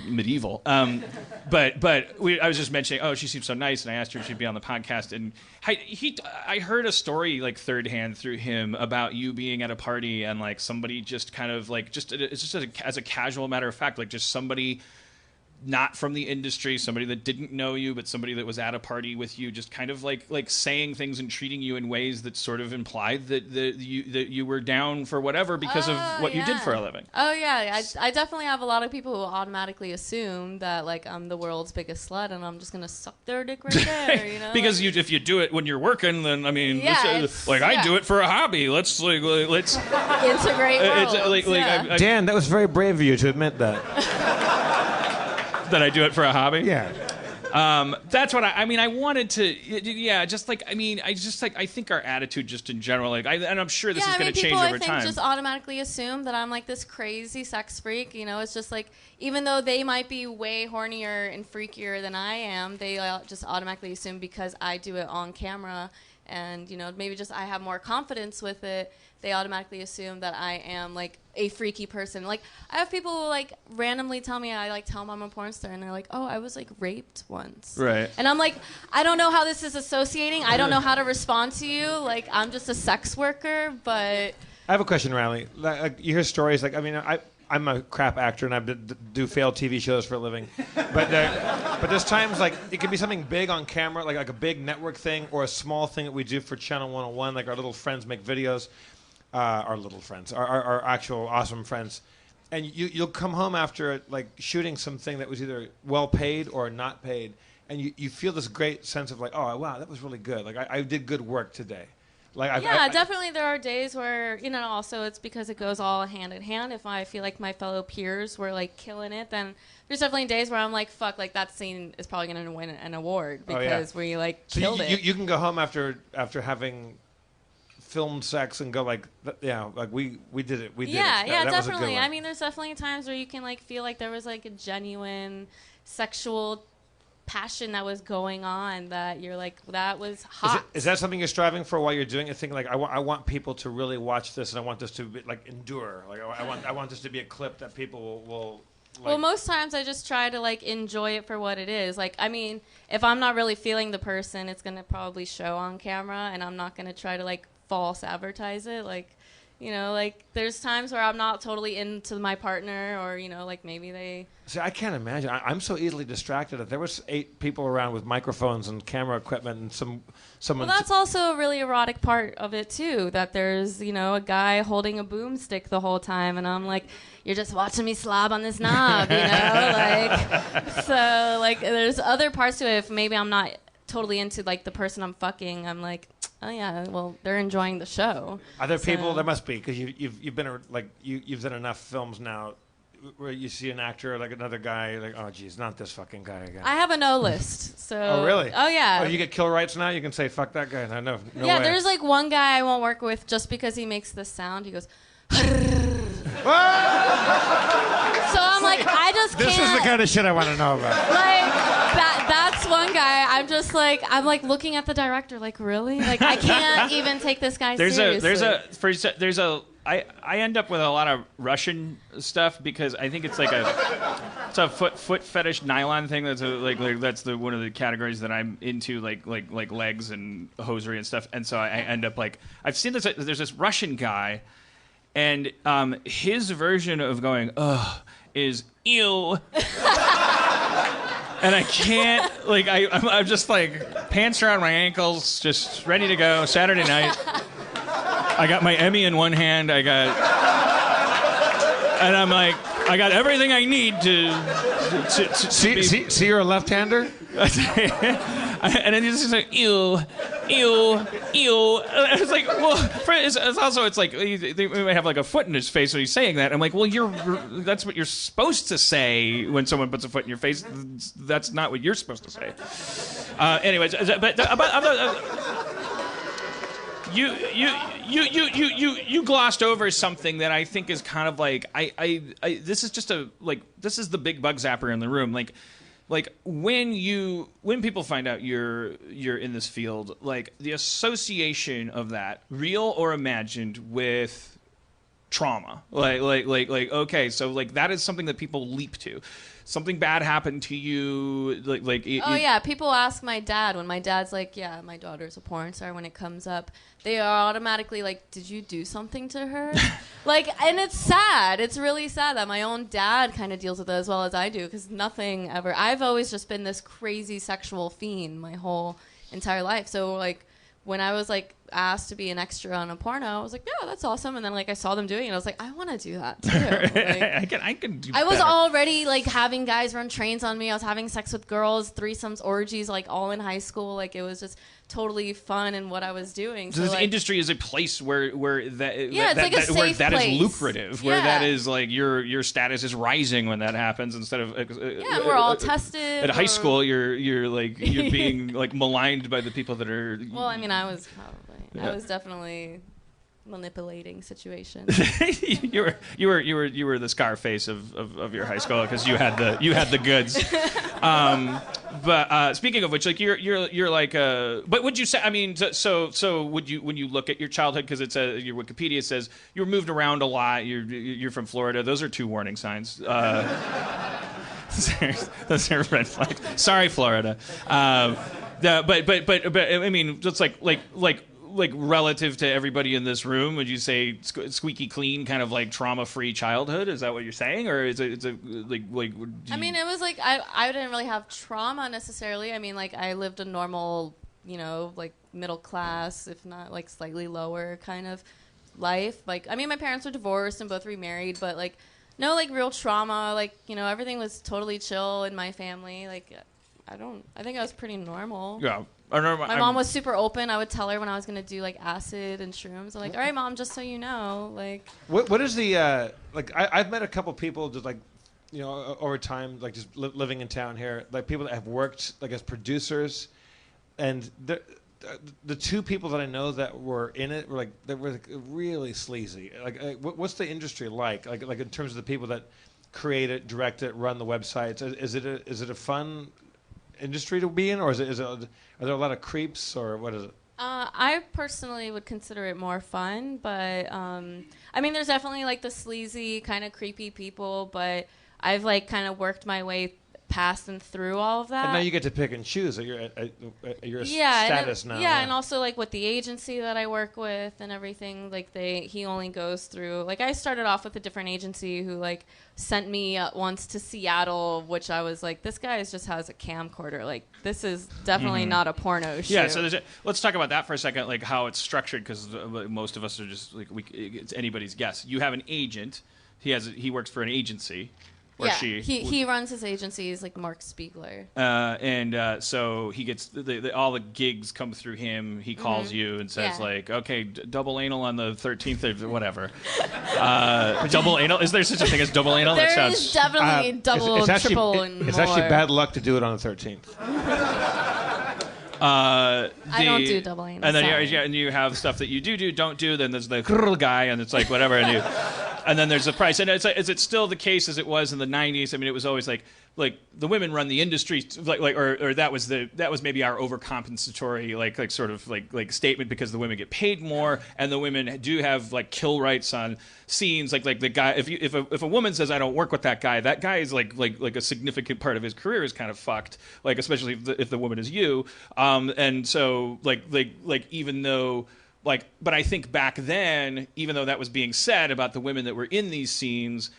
medieval. But I was just mentioning, oh, she seems so nice, and I asked her if she'd be on the podcast. And I heard a story like third hand through him about you being at a party, and like somebody just kind of like as a casual matter of fact, like just somebody not from the industry, somebody that didn't know you, but somebody that was at a party with you, just kind of like saying things and treating you in ways that sort of implied that you were down for whatever because of what you did for a living. Oh yeah, I definitely have a lot of people who automatically assume that like I'm the world's biggest slut and I'm just gonna suck their dick right there, Because if you do it when you're working, then I mean, I do it for a hobby. Let's let's integrate worlds. Dan, that was very brave of you to admit that. That I do it for a hobby? Yeah. That's what I mean. I wanted to, I think our attitude just in general, and I'm sure this is going to change over time. People just automatically assume that I'm like this crazy sex freak. It's just like, even though they might be way hornier and freakier than I am, they just automatically assume because I do it on camera and maybe just I have more confidence with it, they automatically assume that I am like a freaky person. Like I have people who like randomly tell me, I like tell them I'm a porn star, and they're like, oh, I was like raped once. Right. And I'm like, I don't know how this is associating. I don't know how to respond to you. Like I'm just a sex worker, but. I have a question, Riley. Like, you hear stories like, I mean, I'm a crap actor and I do failed TV shows for a living, but there's times like it could be something big on camera, like a big network thing, or a small thing that we do for Channel 101, like our little friends make videos. Our little friends, our actual awesome friends, and you'll come home after like shooting something that was either well paid or not paid, and you feel this great sense of like, oh wow, that was really good. Like I did good work today. Like definitely there are days where also it's because it goes all hand in hand. If I feel like my fellow peers were like killing it, then there's definitely days where I'm like, fuck, like that scene is probably gonna win an award because we like killed it. You can go home after having filmed sex and go like, yeah, like we did it. We did it. Yeah, That was a good definitely. one. I mean, there's definitely times where you can like feel like there was like a genuine sexual passion that was going on that you're like, that was hot. Is that something you're striving for while you're doing it? Thinking like, I want people to really watch this, and I want this to be, like endure. Like I want this to be a clip that people will like. Well, most times I just try to like enjoy it for what it is. Like, I mean, if I'm not really feeling the person, it's gonna probably show on camera, and I'm not gonna try to like false advertise it. Like, like there's times where I'm not totally into my partner, or like maybe they. See, I can't imagine. I'm so easily distracted. If there was 8 people around with microphones and camera equipment, and someone. Well, that's also a really erotic part of it too. That there's a guy holding a boomstick the whole time, and I'm like, you're just watching me slob on this knob, like. So like, there's other parts to it. If maybe I'm not totally into like the person I'm fucking, I'm like, oh yeah, well they're enjoying the show. Are there people? There must be, because you've been like you've done enough films now where you see an actor like another guy like, oh geez, not this fucking guy again. I have a no list. So. Oh really? Oh yeah. Oh, you get kill rights now. You can say fuck that guy. No yeah, way. there's like one guy I won't work with just because he makes this sound. He goes. So I'm like, I just can't. This is the kind of shit I want to know about. Like that's one guy. I'm like looking at the director, like really, like I can't even take this guy seriously. I end up with a lot of Russian stuff because I think it's like it's a foot fetish nylon thing. That's that's one of the categories that I'm into, like legs and hosiery and stuff. And so I end up like, I've seen this. There's this Russian guy. And his version of going, ugh, is ew. And I can't, like, I'm just like, pants around my ankles, just ready to go, Saturday night. I got my Emmy in one hand, and I'm like, I got everything I need to see you're a left-hander? And then he's just like, ew. I was like, well, it's like they might have like a foot in his face when he's saying that. I'm like, well, that's what you're supposed to say when someone puts a foot in your face. That's not what you're supposed to say. Anyways, but you glossed over something that I think is kind of like this is just this is the big bug zapper in the room, like when people find out you're in this field, like the association of that, real or imagined, with trauma, like okay, so like that is something that people leap to. Something bad happened to you, yeah, people ask my dad when my dad's like, yeah, my daughter's a porn star. When it comes up, they are automatically like, did you do something to her? And it's sad. It's really sad that my own dad kind of deals with it as well as I do, because nothing ever. I've always just been this crazy sexual fiend my whole entire life. So like, when I was like asked to be an extra on a porno, I was like, yeah, that's awesome. And then like I saw them doing it, I was like, I want to do that too. Like, I can do. I was better. already like having guys run trains on me. I was having sex with girls, threesomes, orgies, like all in high school. Like it was just totally fun in what I was doing. So this like, industry is a place where that place. is lucrative, where that is like your status is rising when that happens, instead of and we're all tested. At high school, you're being like maligned by the people that are. Well, I mean, I was definitely manipulating situation. you were the Scarface of your high school because you had the goods. But speaking of which, like you're like but would you say? I mean, so would you when you look at your childhood, because it's your Wikipedia says you were moved around a lot. You're from Florida. Those are 2 warning signs. Those are red flags. Sorry, Florida. But I mean, just like relative to everybody in this room, would you say squeaky clean, kind of like trauma-free childhood? Is that what you're saying, or is it like? I mean, it was like I didn't really have trauma necessarily. I mean, like I lived a normal, like middle class, if not like slightly lower kind of life. Like, I mean, my parents were divorced and both remarried, but like no like real trauma. Like, everything was totally chill in my family. Like, I think I was pretty normal. Yeah. My mom was super open. I would tell her when I was going to do like acid and shrooms. I'm like, all right, Mom, just so you know, like. What is the like? I've met a couple people just like, over time, like just living in town here, like people that have worked like as producers, and the 2 people that I know that were in it were like really sleazy. Like what's the industry like? Like in terms of the people that create it, direct it, run the websites. Is it a fun industry to be in, or are there a lot of creeps, or what is it? I personally would consider it more fun, but I mean, there's definitely like the sleazy kind of creepy people, but I've like kind of worked my way past and through all of that. And now you get to pick and choose. You're a yeah, status now. Yeah, and also like with the agency that I work with and everything, like he only goes through. Like I started off with a different agency who like sent me once to Seattle, which I was like, this guy just has a camcorder. Like this is definitely not a porno shoot. Yeah, so let's talk about that for a second, like how it's structured, because most of us are just like it's anybody's guess. You have an agent. He works for an agency. Yeah, he runs his agency. He's like Mark Spiegler. So he gets all the gigs come through him. He calls you and says like, okay, double anal on the 13th or whatever. Double anal? Is there such a thing as double anal? There is definitely double, triple, and more. It's actually bad luck to do it on the 13th. I don't do double anal. And then and you have stuff that you don't do. Then there's the guy, and it's like whatever, and then there's the price. And it's like, is it still the case as it was in the 90s? I mean, it was always like the women run the industry, or that was maybe our overcompensatory sort of statement, because the women get paid more, and the women do have like kill rights on scenes. Like the guy, if a woman says I don't work with that guy is like a significant part of his career is kind of fucked. Like especially if the woman is you. And so even though. But I think back then, even though that was being said about the women that were in these scenes,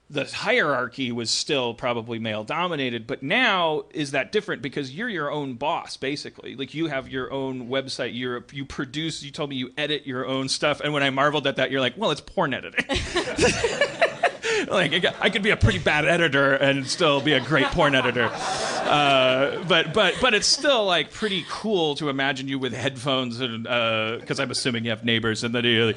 the hierarchy was still probably male-dominated. But now, is that different? Because you're your own boss, basically. Like, you have your own website. You produce. You told me you edit your own stuff. And when I marveled at that, you're like, well, it's porn editing. Like, I could be a pretty bad editor and still be a great porn editor. But it's still like pretty cool to imagine you with headphones, and because I'm assuming you have neighbors, and then you're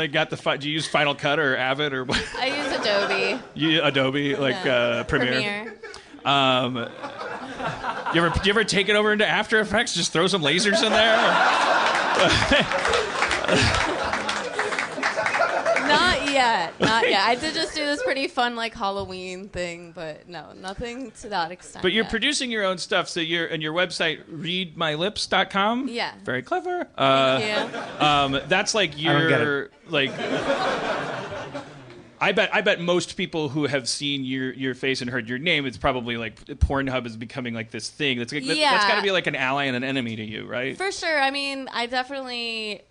got the. Do you use Final Cut or Avid or what? I use Adobe. Adobe Premiere. You ever take it over into After Effects? Just throw some lasers in there. Not yet. I did just do this pretty fun like Halloween thing, but no, nothing to that extent. But you're yet. producing your own stuff, so your website, readmylips.com. Yeah. Very clever. Thank you. That's like your like. I bet most people who have seen your face and heard your name, it's probably like Pornhub is becoming like this thing. That's got to be like an ally and an enemy to you, right? For sure. I mean, I definitely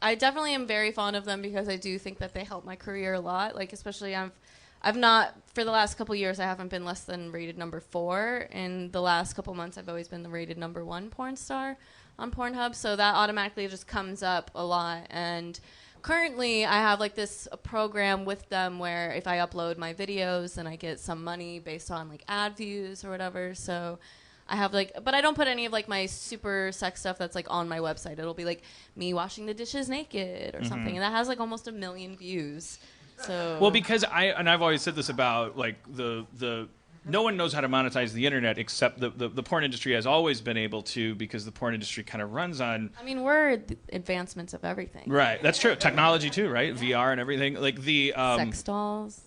am very fond of them because I do think that they help my career a lot. Like, especially I've not, for the last couple years, I haven't been less than rated number 4. In the last couple months, I've always been the rated number 1 porn star on Pornhub. So that automatically just comes up a lot. And currently, I have like this program with them where if I upload my videos, then I get some money based on like ad views or whatever. So I have but I don't put any of like my super sex stuff that's like on my website. It'll be like me washing the dishes naked or something, and that has like almost 1 million views. So well, because I've always said this about like the no one knows how to monetize the internet except the porn industry has always been able to, because the porn industry kind of runs on. I mean, we're the advancements of everything. Right, that's true. Technology too, right? VR and everything. Like the sex dolls.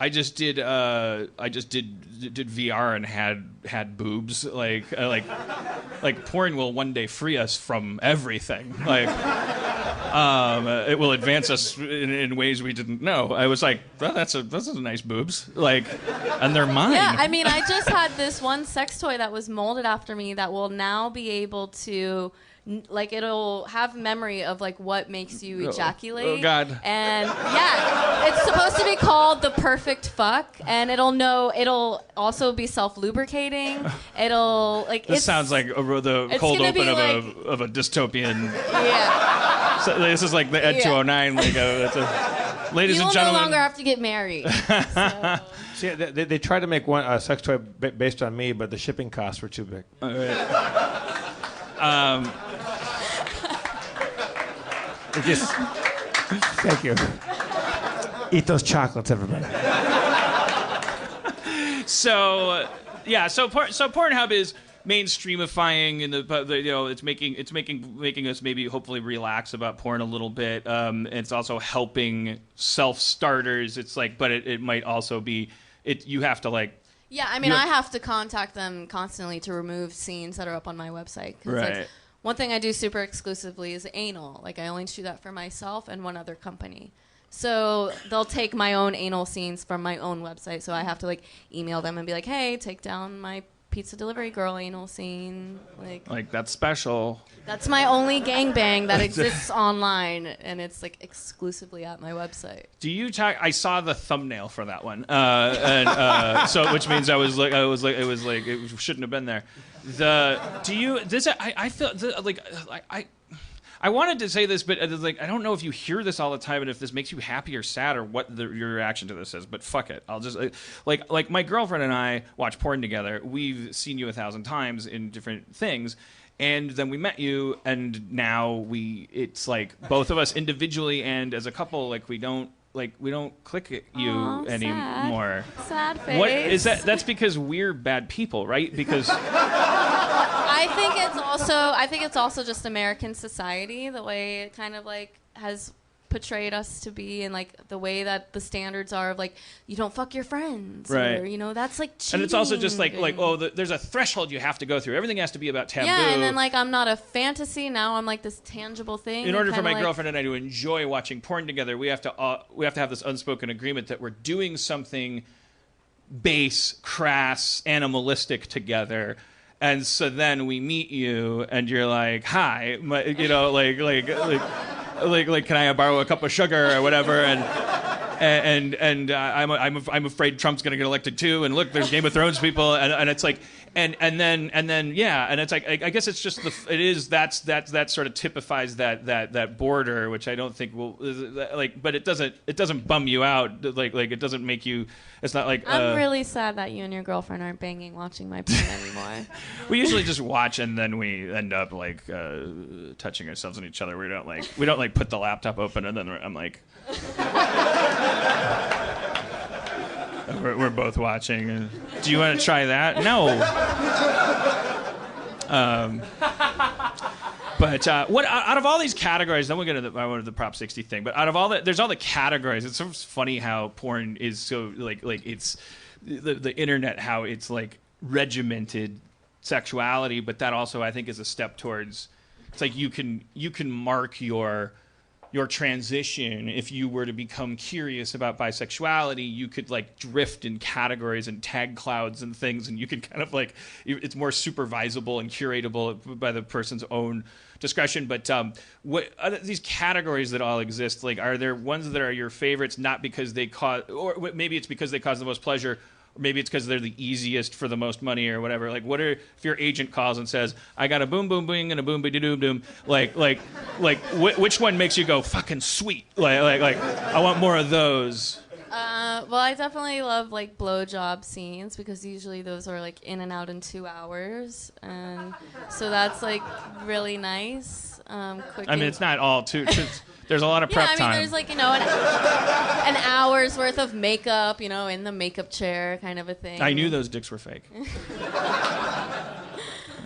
I just did VR and had boobs. Like porn will one day free us from everything. Like it will advance us in ways we didn't know. I was like, well, that's a nice boobs. Like, and they're mine. Yeah, I mean, I just had this one sex toy that was molded after me that will now be able to. Like, it'll have memory of like what makes you ejaculate. Oh God. And yeah, it's supposed to be called the perfect fuck, and it'll also be self-lubricating. It'll like. This sounds like the cold open of a dystopian. Yeah. So this is like the Ed 209. Like, ladies and gentlemen. You will no longer have to get married. So. See, they tried to make a sex toy based on me, but the shipping costs were too big. Thank you. Eat those chocolates, everybody. So Pornhub is mainstreamifying, and it's making us maybe hopefully relax about porn a little bit. It's also helping self-starters. It's like, but it might also be you have to like. Yeah, I mean, I have to contact them constantly to remove scenes that are up on my website. Right. Like, one thing I do super exclusively is anal. Like, I only do that for myself and one other company. So they'll take my own anal scenes from my own website. So I have to like email them and be like, hey, take down my pizza delivery girl anal scene. Like that's special. That's my only gangbang that exists online, and it's like exclusively at my website. Do you talk? I saw the thumbnail for that one, so which means it shouldn't have been there. I wanted to say this, but I don't know if you hear this all the time, and if this makes you happy or sad, or what your reaction to this is. But fuck it, I'll just like my girlfriend and I watch porn together. We've seen you 1,000 times in different things, and then we met you, and now it's like both of us individually and as a couple, like we don't click at you anymore. Sad face. What is that? That's because we're bad people, right? Because. I think it's also just American society, the way it kind of like has portrayed us to be, and like the way that the standards are of like you don't fuck your friends, right? Or, that's like cheating. And it's also just there's a threshold you have to go through. Everything has to be about taboo. Yeah, and then like I'm not a fantasy, now I'm like this tangible thing. In order for my girlfriend and I to enjoy watching porn together, we have to have this unspoken agreement that we're doing something base, crass, animalistic together. And so then we meet you, and you're like, "Hi, can I borrow a cup of sugar or whatever?" And I'm afraid Trump's gonna get elected too. And look, there's Game of Thrones people, and it's like, and then and it's like I guess it's just that sort of typifies that border, which I don't think will but it doesn't bum you out, like it doesn't make you. It's not like I'm really sad that you and your girlfriend aren't banging watching my porn anymore. We usually just watch, and then we end up like touching ourselves on each other. We don't put the laptop open, and then I'm like. We're both watching. Do you want to try that? No. But what out of all these categories? Then we'll get to the Prop 60 thing. But out of all there's all the categories. It's sort of funny how porn is so like it's the internet, how it's like regimented sexuality. But that also I think is a step towards. It's like you can mark your transition. If you were to become curious about bisexuality, you could like drift in categories and tag clouds and things, and you can kind of like it's more supervisable and curatable by the person's own discretion. But what these categories that all exist, like, are there ones that are your favorites not because they cause, or maybe it's because they cause the most pleasure, or maybe it's because they're the easiest for the most money or whatever? Like, if your agent calls and says, I got a boom boom boom and a boom ba doom doom, which one makes you go fucking sweet? Like I want more of those. Well, I definitely love like blowjob scenes, because usually those are like in and out in 2 hours, and so that's like really nice. Quick. I mean, it's not all too. There's a lot of prep time. There's like, and an hour's worth of makeup, you know, in the makeup chair, kind of a thing. I knew those dicks were fake.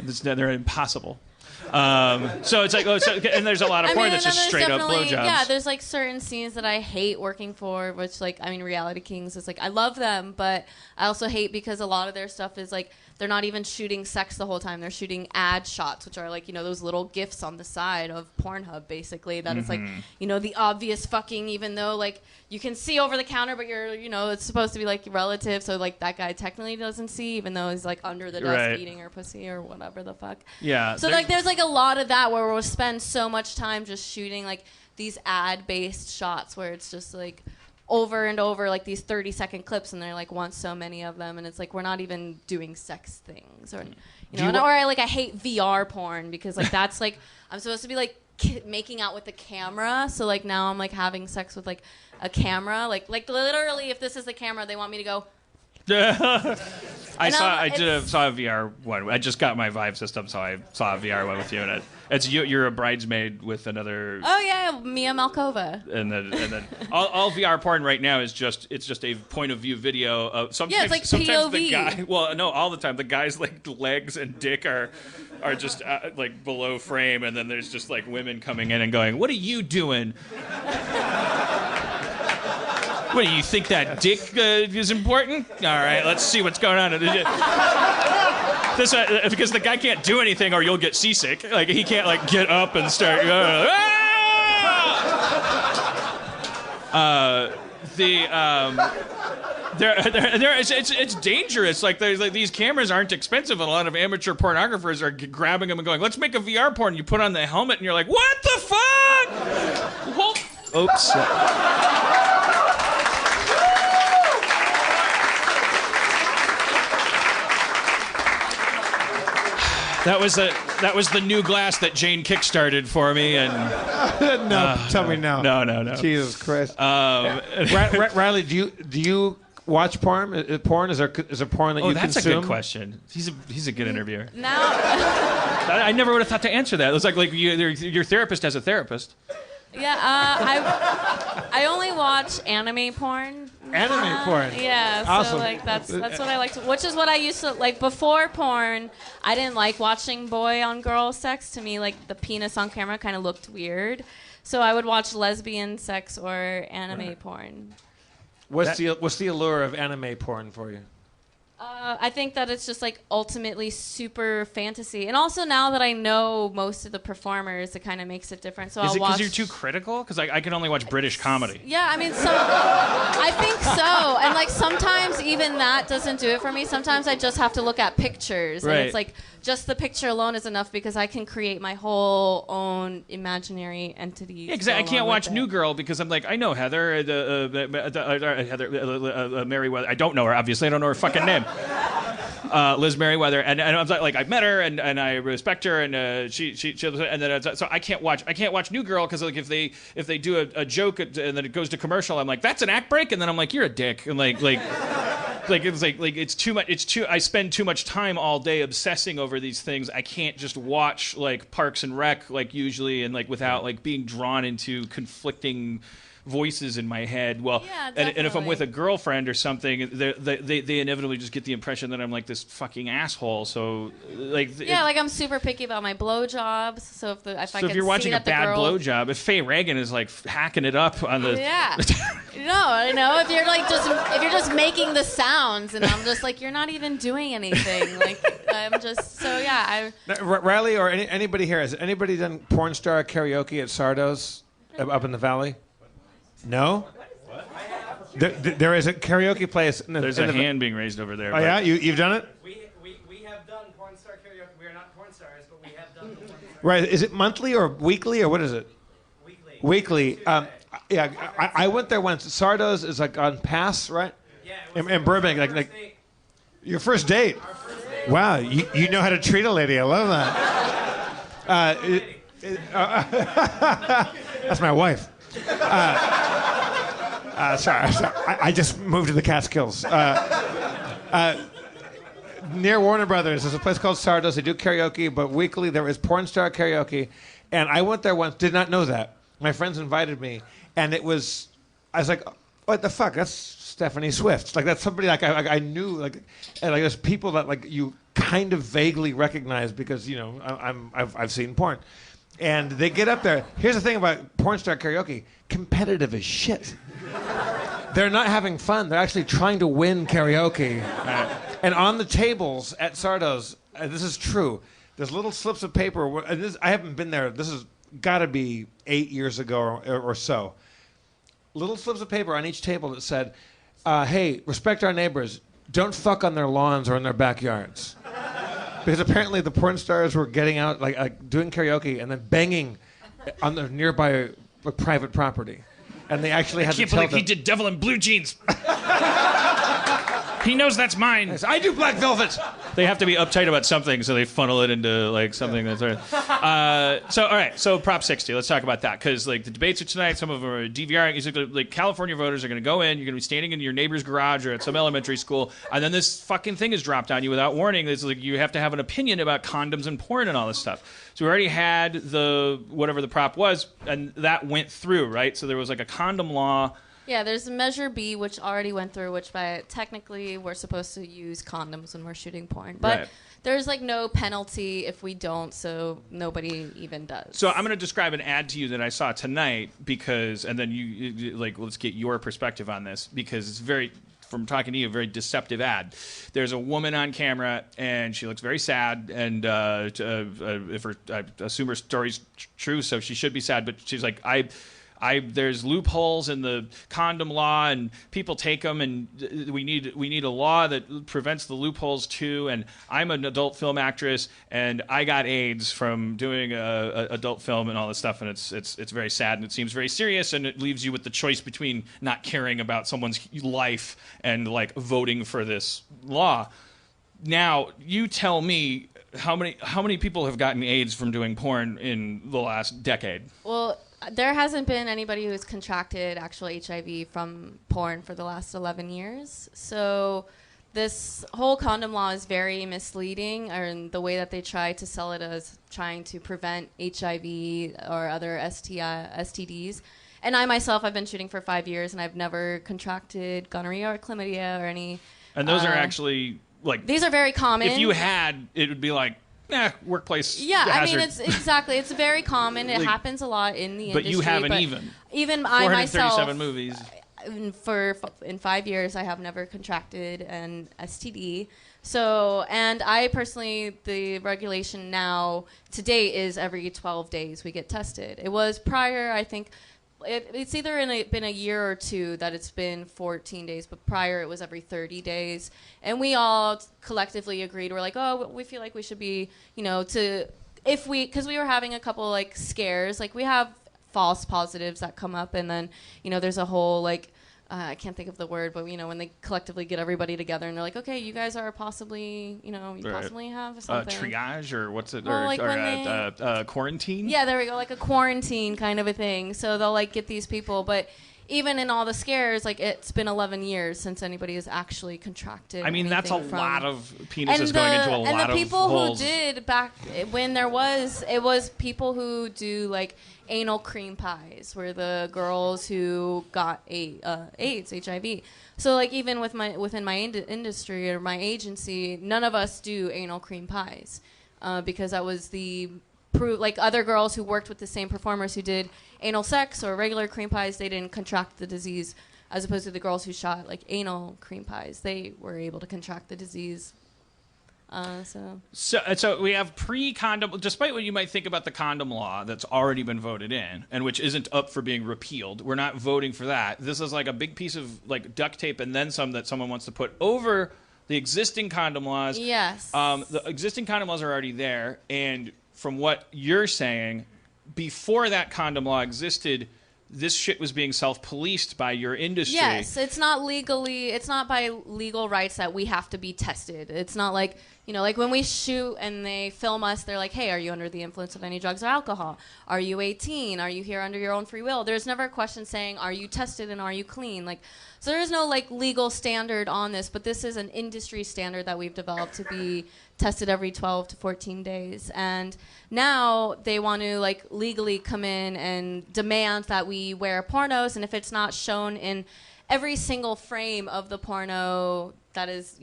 They're impossible. So it's like, and there's a lot of porn that's just straight up blowjobs. Yeah, there's like certain scenes that I hate working for, which like, I mean, Reality Kings is like, I love them, but I also hate because a lot of their stuff is like, they're not even shooting sex the whole time. They're shooting ad shots, which are like, you know, those little GIFs on the side of Pornhub, basically. That is like, you know, the obvious fucking, even though like you can see over the counter, but you're, you know, it's supposed to be like relative. So like that guy technically doesn't see, even though he's like under the desk eating her pussy or whatever the fuck. Yeah. So like there's like a lot of that where we'll spend so much time just shooting like these ad-based shots where it's just like over and over like these 30-second clips, and they're like want so many of them, and it's like we're not even doing sex things, or you know, or I hate VR porn because like that's like I'm supposed to be like making out with the camera, so like now I'm like having sex with like a camera, like literally if this is the camera, they want me to go. I saw a VR one. I just got my Vive system, so I saw a VR one with you, and it's you're a bridesmaid with another. Oh yeah, Mia Malkova. And then all VR porn right now is just a point of view video of sometimes. Yeah, it's like sometimes POV. the guy. Well, no, all the time the guy's like legs and dick are just like below frame, and then there's just like women coming in and going, "What are you doing?" What do you think that dick is important? All right, let's see what's going on. This because the guy can't do anything, or you'll get seasick. Like he can't like get up and start. It's dangerous. Like there's like these cameras aren't expensive, and a lot of amateur pornographers are grabbing them and going, "Let's make a VR porn." You put on the helmet, and you're like, "What the fuck?" Well, oops. That was the new glass that Jane kickstarted for me, and No, tell me now. No. Jesus Christ. Riley, do you watch porn? Porn is there porn that you that's consume? a good question. He's a good interviewer. Now, I never would have thought to answer that. It was like your therapist has a therapist. yeah, I only watch anime porn. Anime porn. Yeah, Awesome. so like that's what I like to, which is what I used to like before porn. I didn't like watching boy on girl sex. To me, like the penis on camera kind of looked weird. So I would watch lesbian sex or anime porn. What's the allure of anime porn for you? I think that it's just like ultimately super fantasy, and also now that I know most of the performers, it kind of makes it different. So Is I'll it watch. because you're too critical? Because I can only watch British comedy. Yeah, I mean, I think so, and like sometimes even that doesn't do it for me. Sometimes I just have to look at pictures, and it's like just the picture alone is enough because I can create my whole own imaginary entity. Yeah, exactly. I can't watch New Girl because I'm like, I know Heather, Merriweather. I don't know her, obviously. I don't know her fucking name. Liz Merriweather, and I'm like I met her and I respect her, and she and then so I can't watch New Girl because like if they do a joke and then it goes to commercial, I'm like that's an act break, and then I'm like you're a dick, and like it's too much. I spend too much time all day obsessing over these things. I can't just watch like Parks and Rec like usually and like without like being drawn into conflicting voices in my head. Well, yeah, and if I'm with a girlfriend or something, they inevitably just get the impression that I'm like this fucking asshole. So like like I'm super picky about my blowjobs. So if you're watching a bad blowjob, if Faye Reagan is like hacking it up on the no, if you're just making the sounds, and I'm just like you're not even doing anything. Like I'm just Riley or anybody here, has anybody done porn star karaoke at Sardo's up in the valley? No? There is a karaoke place. There's a hand being raised over there. Oh, yeah? You've done it? We have done porn star karaoke. We are not porn stars, but we have done porn star karaoke. Right. Is it monthly or weekly or what is it? Weekly. I went there once. Sardo's is like on Pass, right? Yeah. In Burbank. Like your first date. Our first date. Wow. You know how to treat a lady. I love that. That's my wife. Sorry. I just moved to the Catskills. Near Warner Brothers, there's a place called Sardo's. They do karaoke, but weekly there is porn star karaoke. And I went there once, did not know that. My friends invited me, and I was like, what the fuck? That's Stephanie Swift. Like that's somebody like I knew like, and like there's people that like you kind of vaguely recognize because you know I've seen porn, and they get up there. Here's the thing about porn star karaoke: competitive as shit. They're not having fun. They're actually trying to win karaoke. And on the tables at Sardo's, this is true. There's little slips of paper. And this, I haven't been there. This has got to be 8 years ago or so. Little slips of paper on each table that said, hey, respect our neighbors. Don't fuck on their lawns or in their backyards. Because apparently the porn stars were getting out, like doing karaoke and then banging on their nearby private property. And they actually had to tell them. I can't believe he did Devil in Blue Jeans. He knows that's mine. Yes, I do Black Velvet. They have to be uptight about something, so they funnel it into like something that's. So all right, so Prop 60. Let's talk about that because like the debates are tonight. Some of them are DVRing. Like California voters are going to go in. You're going to be standing in your neighbor's garage or at some elementary school, and then this fucking thing is dropped on you without warning. It's like you have to have an opinion about condoms and porn and all this stuff. So we already had the whatever the prop was, and that went through, right? So there was like a condom law. Yeah, there's Measure B, which already went through, which by technically we're supposed to use condoms when we're shooting porn. But right. There's like no penalty if we don't, so nobody even does. So I'm going to describe an ad to you that I saw tonight because, and then you like, let's get your perspective on this because it's very, from talking to you, a very deceptive ad. There's a woman on camera and she looks very sad and I assume her story's true, so she should be sad, but she's like, there's loopholes in the condom law, and people take them, and we need a law that prevents the loopholes too. And I'm an adult film actress, and I got AIDS from doing a adult film and all this stuff, and it's very sad, and it seems very serious, and it leaves you with the choice between not caring about someone's life and like voting for this law. Now, you tell me how many people have gotten AIDS from doing porn in the last decade? Well, there hasn't been anybody who's contracted actual HIV from porn for the last 11 years. So this whole condom law is very misleading, and the way that they try to sell it as trying to prevent HIV or other STDs. And I myself, I've been shooting for 5 years, and I've never contracted gonorrhea or chlamydia or any. And those are actually like. These are very common. If you had, it would be like. Workplace yeah, hazard. I mean, it's very common. It happens a lot in the industry. But you haven't even I myself. 437 movies. In 5 years, I have never contracted an STD. So, and I personally, the regulation now to date is every 12 days we get tested. It was prior, I think. It's either been a year or two that it's been 14 days, but prior it was every 30 days. And we all collectively agreed, we're like, oh, we feel like we should be, because we were having a couple like scares, like we have false positives that come up, and then, there's a whole like, I can't think of the word, but when they collectively get everybody together and they're like, okay, you guys are possibly, possibly have something. Triage or what's it? Well, or quarantine? Yeah, there we go, like a quarantine kind of a thing. So they'll like get these people, but even in all the scares, like it's been 11 years since anybody has actually contracted. I mean, that's a lot of penises and going into a lot of And the people holes. who did back when it was people who do like anal cream pies, were the girls who got AIDS, HIV. So like even within my industry or my agency, none of us do anal cream pies because that was the like other girls who worked with the same performers who did anal sex or regular cream pies, they didn't contract the disease, as opposed to the girls who shot like anal cream pies. They were able to contract the disease. So we have pre-condom, despite what you might think about the condom law that's already been voted in and which isn't up for being repealed. We're not voting for that. This is like a big piece of like duct tape and then some that someone wants to put over the existing condom laws. Yes. The existing condom laws are already there, and from what you're saying, before that condom law existed, this shit was being self-policed by your industry. Yes, it's not by legal rights that we have to be tested. It's not like, like when we shoot and they film us, they're like, hey, are you under the influence of any drugs or alcohol? Are you 18? Are you here under your own free will? There's never a question saying, are you tested and are you clean? Like, so there is no like legal standard on this, but this is an industry standard that we've developed to be tested every 12 to 14 days. And now they want to like legally come in and demand that we wear pornos, and if it's not shown in every single frame of the porno that is,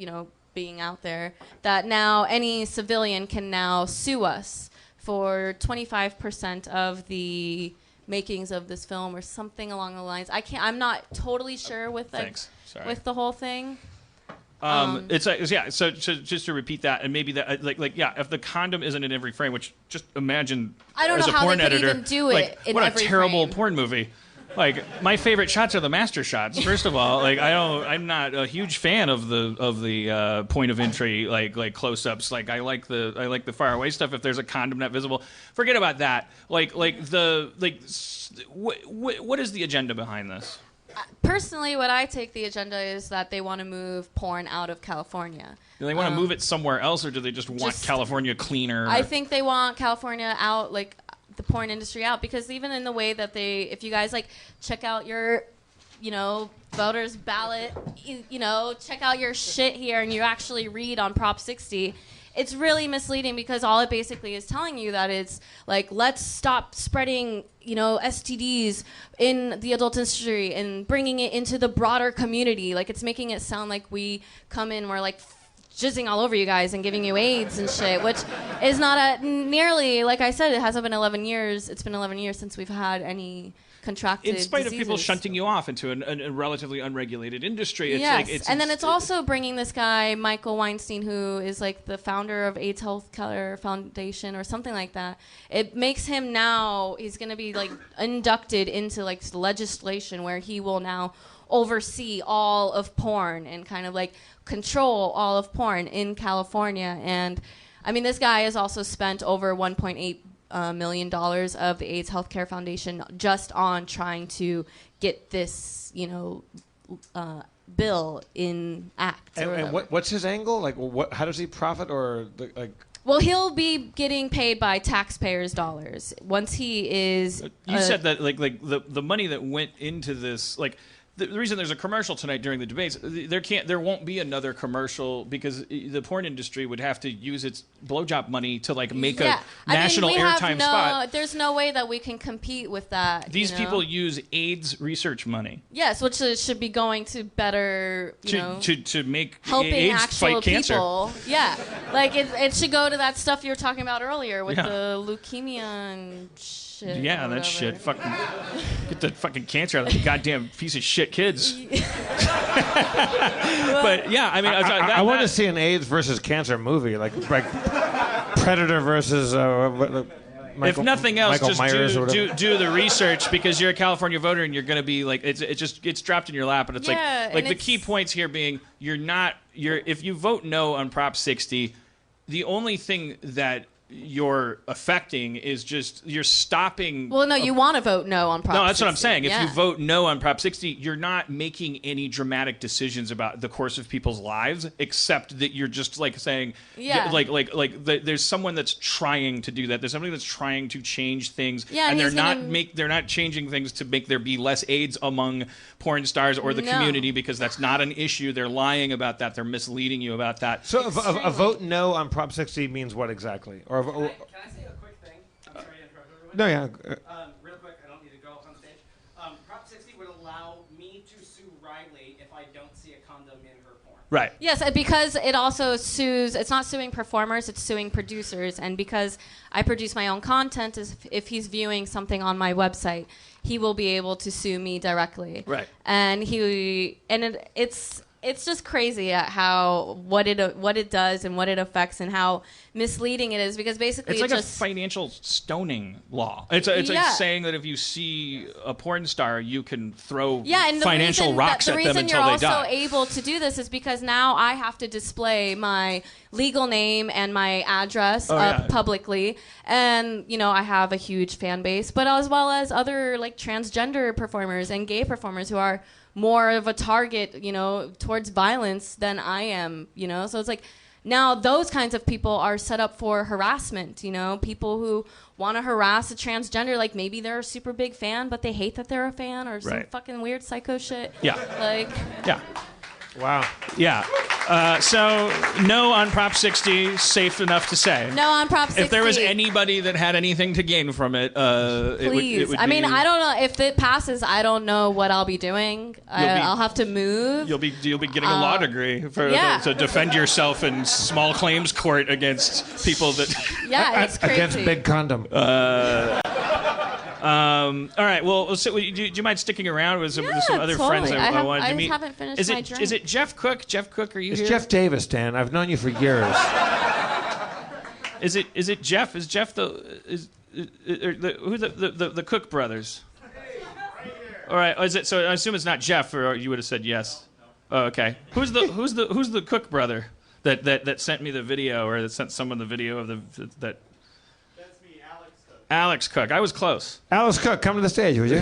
being out there, that now any civilian can now sue us for 25% of the makings of this film or something along the lines. I'm not totally sure with with the whole thing. It's So just to repeat that, and maybe that if the condom isn't in every frame, which just imagine I don't as know a how porn they could editor, even do it in what every a terrible frame. porn movie. Like, my favorite shots are the master shots. First of all, I'm not a huge fan of the point of entry like close-ups. Like, I like the far away stuff. If there's a condom not visible, forget about that. What is the agenda behind this? Personally, what I take the agenda is that they want to move porn out of California. Do they want to move it somewhere else, or do they just want California cleaner? I think they want California out, like the porn industry out, because even in the way that if you guys check out your, voters ballot, check out your shit here, and you actually read on Prop 60. It's really misleading because all it basically is telling you that it's let's stop spreading, STDs in the adult industry and bringing it into the broader community. It's making it sound like we come in, we're jizzing all over you guys and giving you AIDS and shit, which is not nearly, like I said, it hasn't been 11 years. It's been 11 years since we've had any contracted in spite diseases. of people shunting you off into a relatively unregulated industry. And then it's also bringing this guy, Michael Weinstein, who is the founder of AIDS Healthcare Foundation or something like that. It makes him now, he's going to be inducted into legislation where he will now oversee all of porn and kind of control all of porn in California. And I mean, this guy has also spent over $1.8 million of the AIDS Healthcare Foundation just on trying to get this, bill in act. And what's his angle? How does he profit, or Well, he'll be getting paid by taxpayers' dollars once he is. You said that the money that went into this, the reason there's a commercial tonight during the debates, there won't be another commercial because the porn industry would have to use its blowjob money to make a national airtime spot. There's no way that we can compete with that. These people use AIDS research money. Yes, which should be going to better, to make helping AIDS actual fight cancer. people. Yeah, it should go to that stuff you were talking about earlier with the leukemia and shit. Yeah, that shit. Fucking get the fucking cancer out of the goddamn piece of shit kids. But yeah, I mean, I want to see an AIDS versus cancer movie, like Predator versus. If nothing else, Michael Myers just do the research because you're a California voter and you're going to be it's dropped in your lap, and it's the key points here being if you vote no on Prop 60, the only thing that you're affecting is just you're stopping. Well, no, you want to vote no on Prop 60. No, that's what I'm saying. Yeah. If you vote no on Prop 60, you're not making any dramatic decisions about the course of people's lives, except that you're just saying, there's someone that's trying to do that. There's somebody that's trying to change things, and they're not changing things to make there be less AIDS among porn stars or the community because that's not an issue. They're lying about that. They're misleading you about that. So a vote no on Prop 60 means what exactly? Or Can I say a quick thing? I'm sorry to interrupt everyone. No, yeah. Real quick, I don't need to go up on stage. Prop 60 would allow me to sue Riley if I don't see a condom in her porn. Right. Yes, because it also sues, it's not suing performers, it's suing producers. And because I produce my own content, if he's viewing something on my website, he will be able to sue me directly. Right. And it's just crazy at what it does and what it affects and how misleading it is because basically it's a financial stoning law. It's like saying that if you see a porn star, you can throw financial rocks at them until they die. The reason you're also able to do this is because now I have to display my legal name and my address publicly, and I have a huge fan base, but as well as other transgender performers and gay performers who are more of a target, towards violence than I am, So it's now those kinds of people are set up for harassment, people who want to harass a transgender, maybe they're a super big fan, but they hate that they're a fan or some fucking weird psycho shit. Yeah. Yeah. Wow. Yeah. So no on Prop 60, safe enough to say. No on Prop 60. If there was anybody that had anything to gain from it, please. it would I mean, be, I don't know if it passes. I don't know what I'll be doing. I'll have to move. You'll be getting a law degree to defend yourself in small claims court against people that. Yeah, it's crazy. Against big condom. All right. Well, so, do you mind sticking around with some other friends I wanted to meet? I haven't finished my drink. Is it Jeff Cook? Jeff Cook, are you It's here? Jeff Davis, Dan. I've known you for years. Is it Jeff? Is Jeff who's the Cook brothers? All right. Is it? So I assume it's not Jeff, or you would have said yes. Oh, okay. Who's the Cook brother that sent me the video, or that sent someone the video of that? Alex Cook. I was close. Alex Cook, come to the stage, would you?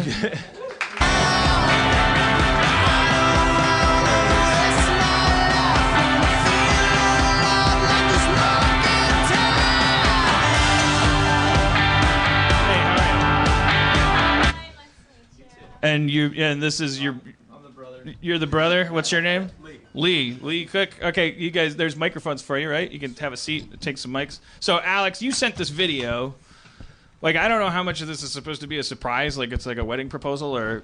And this is your. I'm the brother. You're the brother. What's your name? Lee Cook. Okay, you guys. There's microphones for you, right? You can have a seat. Take some mics. So, Alex, you sent this video. Like, I don't know how much of this is supposed to be a surprise, like it's like a wedding proposal, or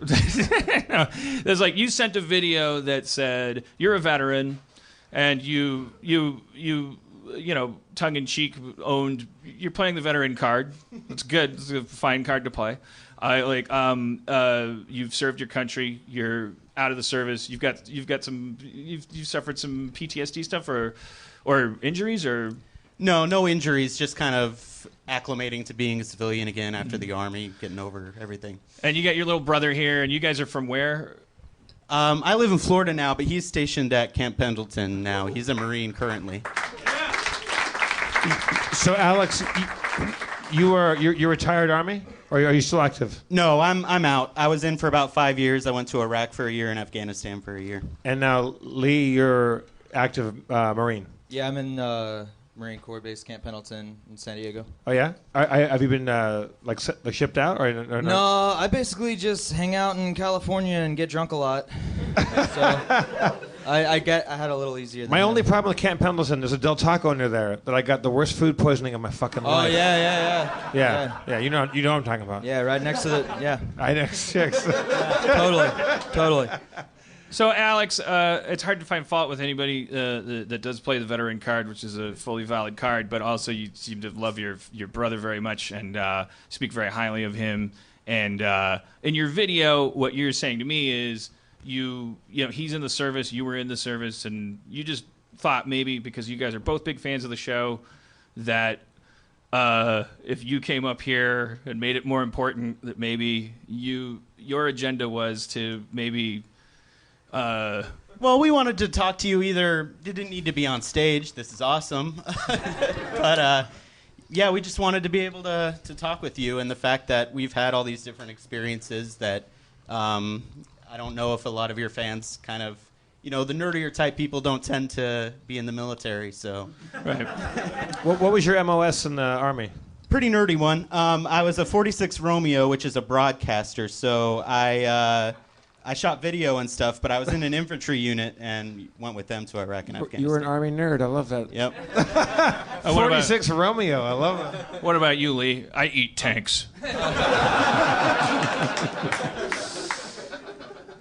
no. There's like, you sent a video that said you're a veteran, and you tongue in cheek you're playing the veteran card. It's good. It's a fine card to play. You've served your country. You're out of the service. You've suffered some PTSD stuff or injuries or. No injuries, just kind of acclimating to being a civilian again after the Army, getting over everything. And you got your little brother here, and you guys are from where? I live in Florida now, but he's stationed at Camp Pendleton now. He's a Marine currently. So, Alex, you're retired Army, or are you still active? No, I'm out. I was in for about 5 years. I went to Iraq for a year and Afghanistan for a year. And now, Lee, you're active Marine. Yeah, I'm in Marine Corps Base Camp Pendleton in San Diego. Oh yeah? Have you been shipped out or no? No, I basically just hang out in California and get drunk a lot. So I had a little easier. My only problem with Camp Pendleton, there's a Del Taco near there that I got the worst food poisoning of my fucking life. Oh yeah. You know what I'm talking about. Yeah, right next to the Right next to Totally. So, Alex, it's hard to find fault with anybody that does play the veteran card, which is a fully valid card, but also you seem to love your brother very much and speak very highly of him. And in your video, what you're saying to me is he's in the service, you were in the service, and you just thought maybe because you guys are both big fans of the show that if you came up here and made it more important, that maybe your agenda was to maybe... Well, we wanted to talk to you. Either you didn't need to be on stage. This is awesome. But we just wanted to be able to talk with you, and the fact that we've had all these different experiences that I don't know if a lot of your fans kind of, the nerdier type people don't tend to be in the military. So, right. What was your MOS in the Army? Pretty nerdy one. I was a 46 Romeo, which is a broadcaster. So I shot video and stuff, but I was in an infantry unit and went with them to Iraq and Afghanistan. You were an Army nerd. I love that. Yep. 46 Romeo. I love it. What about you, Lee? I eat tanks.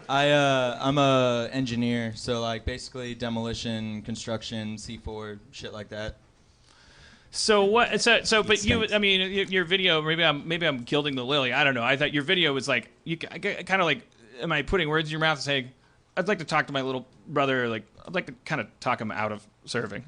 I'm a engineer, so like basically demolition, construction, C4, shit like that. So what? So, but you. I mean, your video. Maybe I'm gilding the lily. I don't know. I thought your video was like you kind of like. Am I putting words in your mouth and saying, I'd like to talk to my little brother, like, I'd like to kind of talk him out of serving?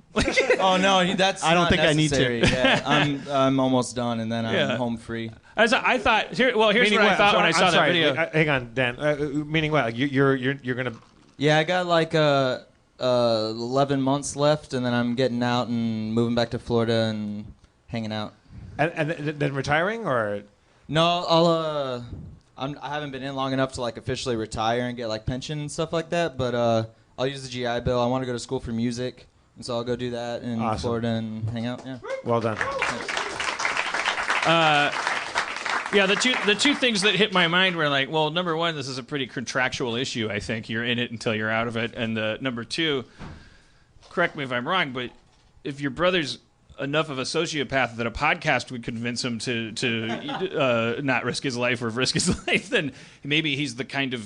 Oh, no, that's I don't not think necessary. I need to. Yeah, I'm almost done, and then I'm home free. I thought, here's what I thought when I saw that video. Hang on, Dan. Meaning what? You're going to... Yeah, I got like 11 months left, and then I'm getting out and moving back to Florida and hanging out. And then retiring, or...? No, I haven't been in long enough to like officially retire and get like pension and stuff like that, but I'll use the GI Bill. I want to go to school for music, and so I'll go do that in Florida and hang out. Yeah. Well done. The two things that hit my mind were like, well, number one, this is a pretty contractual issue. I think you're in it until you're out of it, and number two, correct me if I'm wrong, but if your brother's enough of a sociopath that a podcast would convince him to not risk his life or risk his life, then maybe he's the kind of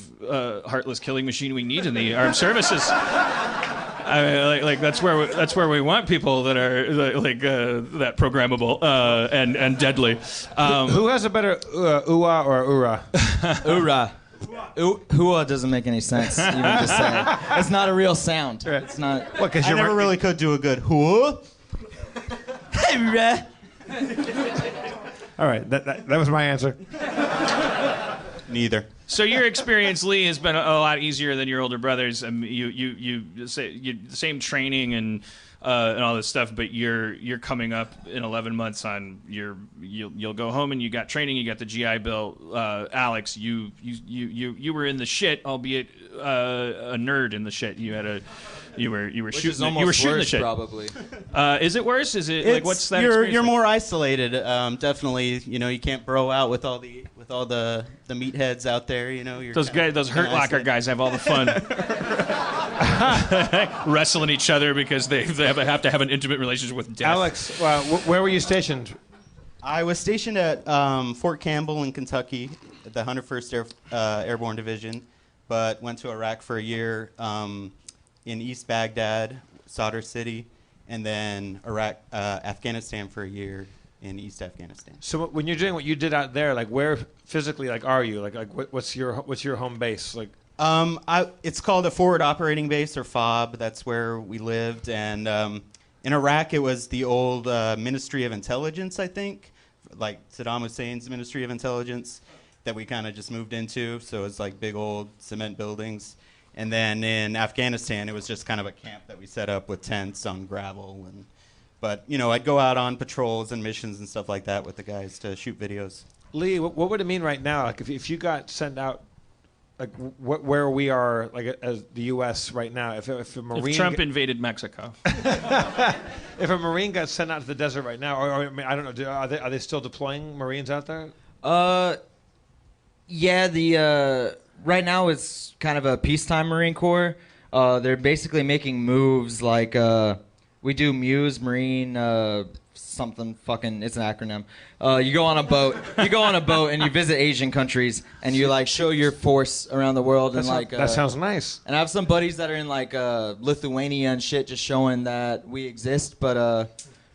heartless killing machine we need in the armed services. I mean, like that's where we want people that are that programmable and deadly. Who has a better UA or URA? Ura. Hua doesn't make any sense. Even just saying. It's not a real sound. It's not. What? Because I never really could do a good hua. All right, that was my answer. Neither. So your experience, Lee, has been a lot easier than your older brothers. You say the same training and all this stuff, but you're coming up in 11 months on you'll go home and you got training, you got the GI Bill. Alex, you were in the shit, albeit a nerd in the shit. You were shooting the shit. Probably. Is it worse? Is it like what's that? You're more isolated. Definitely, you can't bro out with all the meatheads out there. Those Hurt Locker guys have all the fun. Wrestling each other because they have to have an intimate relationship with death. Alex, where were you stationed? I was stationed at Fort Campbell in Kentucky at the 101st Airborne Division, but went to Iraq for a year in East Baghdad, Sadr City, and then Afghanistan for a year in East Afghanistan. So when you're doing what you did out there, like where physically are you? What's your home base like? It's called a Forward Operating Base, or FOB. That's where we lived. And in Iraq, it was the old Ministry of Intelligence, I think, like Saddam Hussein's Ministry of Intelligence, that we kind of just moved into. So it's like big old cement buildings. And then in Afghanistan, it was just kind of a camp that we set up with tents on gravel. But I'd go out on patrols and missions and stuff like that with the guys to shoot videos. Lee, what would it mean right now? Like if you got sent out, like where we are, like as the U.S. right now, if a Marine... If Trump invaded Mexico. If a Marine got sent out to the desert right now, or I mean, I don't know, are they still deploying Marines out there? Yeah, right now it's kind of a peacetime Marine Corps. They're basically making moves like we do Muse Marine something fucking, it's an acronym. You go on a boat and you visit Asian countries and you like show your force around the world. That sounds nice. And I have some buddies that are in like Lithuania and shit, just showing that we exist. But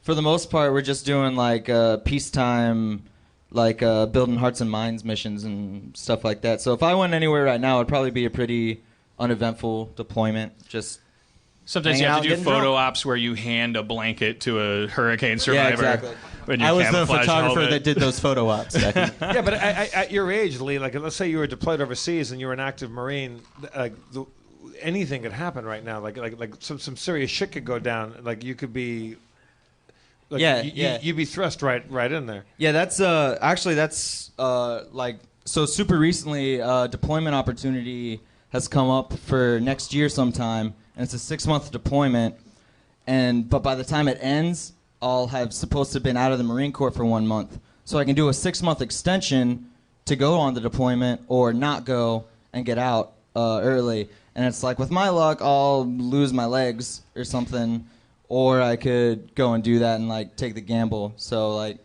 for the most part, we're just doing like peacetime, like building hearts and minds missions and stuff like that. So if I went anywhere right now, it'd probably be a pretty uneventful deployment. Just sometimes you have to do photo ops where you hand a blanket to a hurricane survivor. Yeah, exactly. I was the photographer that did those photo ops. Yeah, but at your age, Lee, like let's say you were deployed overseas and you were an active Marine, anything could happen right now. Like some serious shit could go down. Like you could be. You'd be thrust right in there. Yeah, that's like so. Super recently, deployment opportunity has come up for next year sometime, and it's a 6-month deployment. But by the time it ends, I'll have supposed to have been out of the Marine Corps for 1 month, so I can do a 6-month extension to go on the deployment or not go and get out early. And it's like with my luck, I'll lose my legs or something. Or I could go and do that and like take the gamble. So like,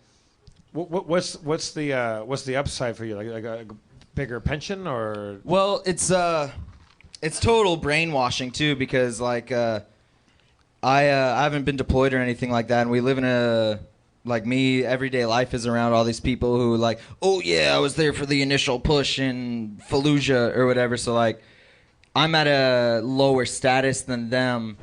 what's the upside for you? Like a bigger pension or? Well, it's total brainwashing too, because like I haven't been deployed or anything like that, and we live in a everyday life is around all these people who like, oh yeah, I was there for the initial push in Fallujah or whatever. So like, I'm at a lower status than them,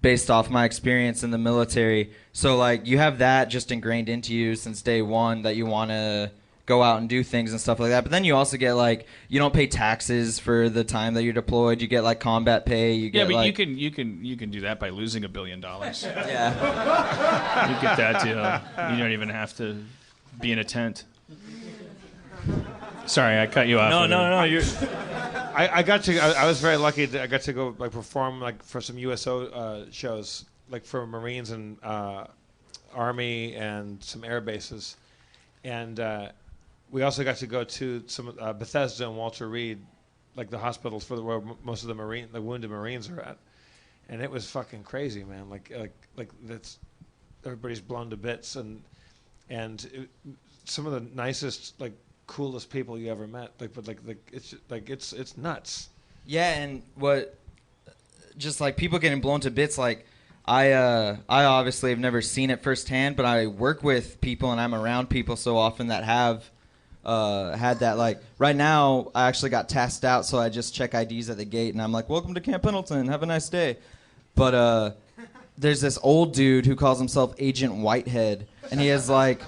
based off my experience in the military. So like you have that just ingrained into you since day one that you want to go out and do things and stuff like that. But then you also get like, you don't pay taxes for the time that you're deployed. You get like combat pay. You get but you can do that by losing $1 billion. Yeah. You get that deal. You don't even have to be in a tent. Sorry, I cut you off. No. I was very lucky. I got to go perform for some USO shows, like for Marines and Army and some air bases, and we also got to go to some Bethesda and Walter Reed, like the hospitals where most of the wounded Marines are at. and it was fucking crazy, man. Like that's everybody's blown to bits, and some of the nicest, like coolest people you ever met. It's nuts. Yeah, and what, just like people getting blown to bits, like I obviously have never seen it firsthand, but I work with people and I'm around people so often that have had that. Like right now, I actually got tasked out, so I just check IDs at the gate, and I'm like, "Welcome to Camp Pendleton. Have a nice day." But there's this old dude who calls himself Agent Whitehead, and he has a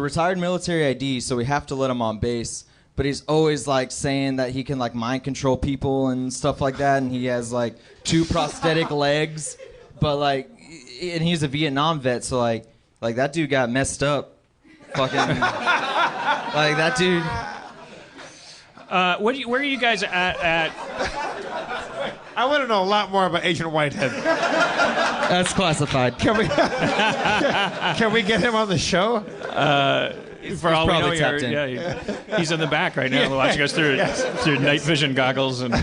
retired military ID, so we have to let him on base. But he's always like saying that he can like mind control people and stuff like that, and he has like 2 prosthetic legs, but like, and he's a Vietnam vet, so like that dude got messed up, fucking, like that dude. Where are you guys at? I want to know a lot more about Agent Whitehead. That's classified. Can we get him on the show? For all we know, he's in the back right now, watching us through night vision goggles. And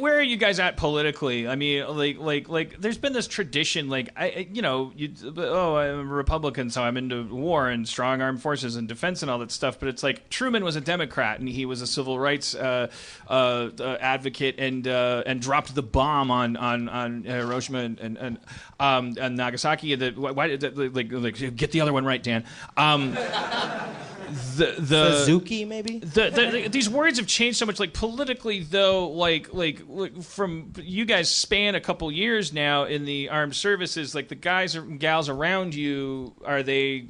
where are you guys at politically? I mean, like, there's been this tradition, like, I'm a Republican, so I'm into war and strong armed forces and defense and all that stuff. But it's like Truman was a Democrat and he was a civil rights advocate and dropped the bomb on Hiroshima and Nagasaki. Why did get the other one right, Dan? Suzuki, maybe. These words have changed so much. Like politically, though, like from you guys span a couple years now in the armed services. Like the guys and gals around you, are they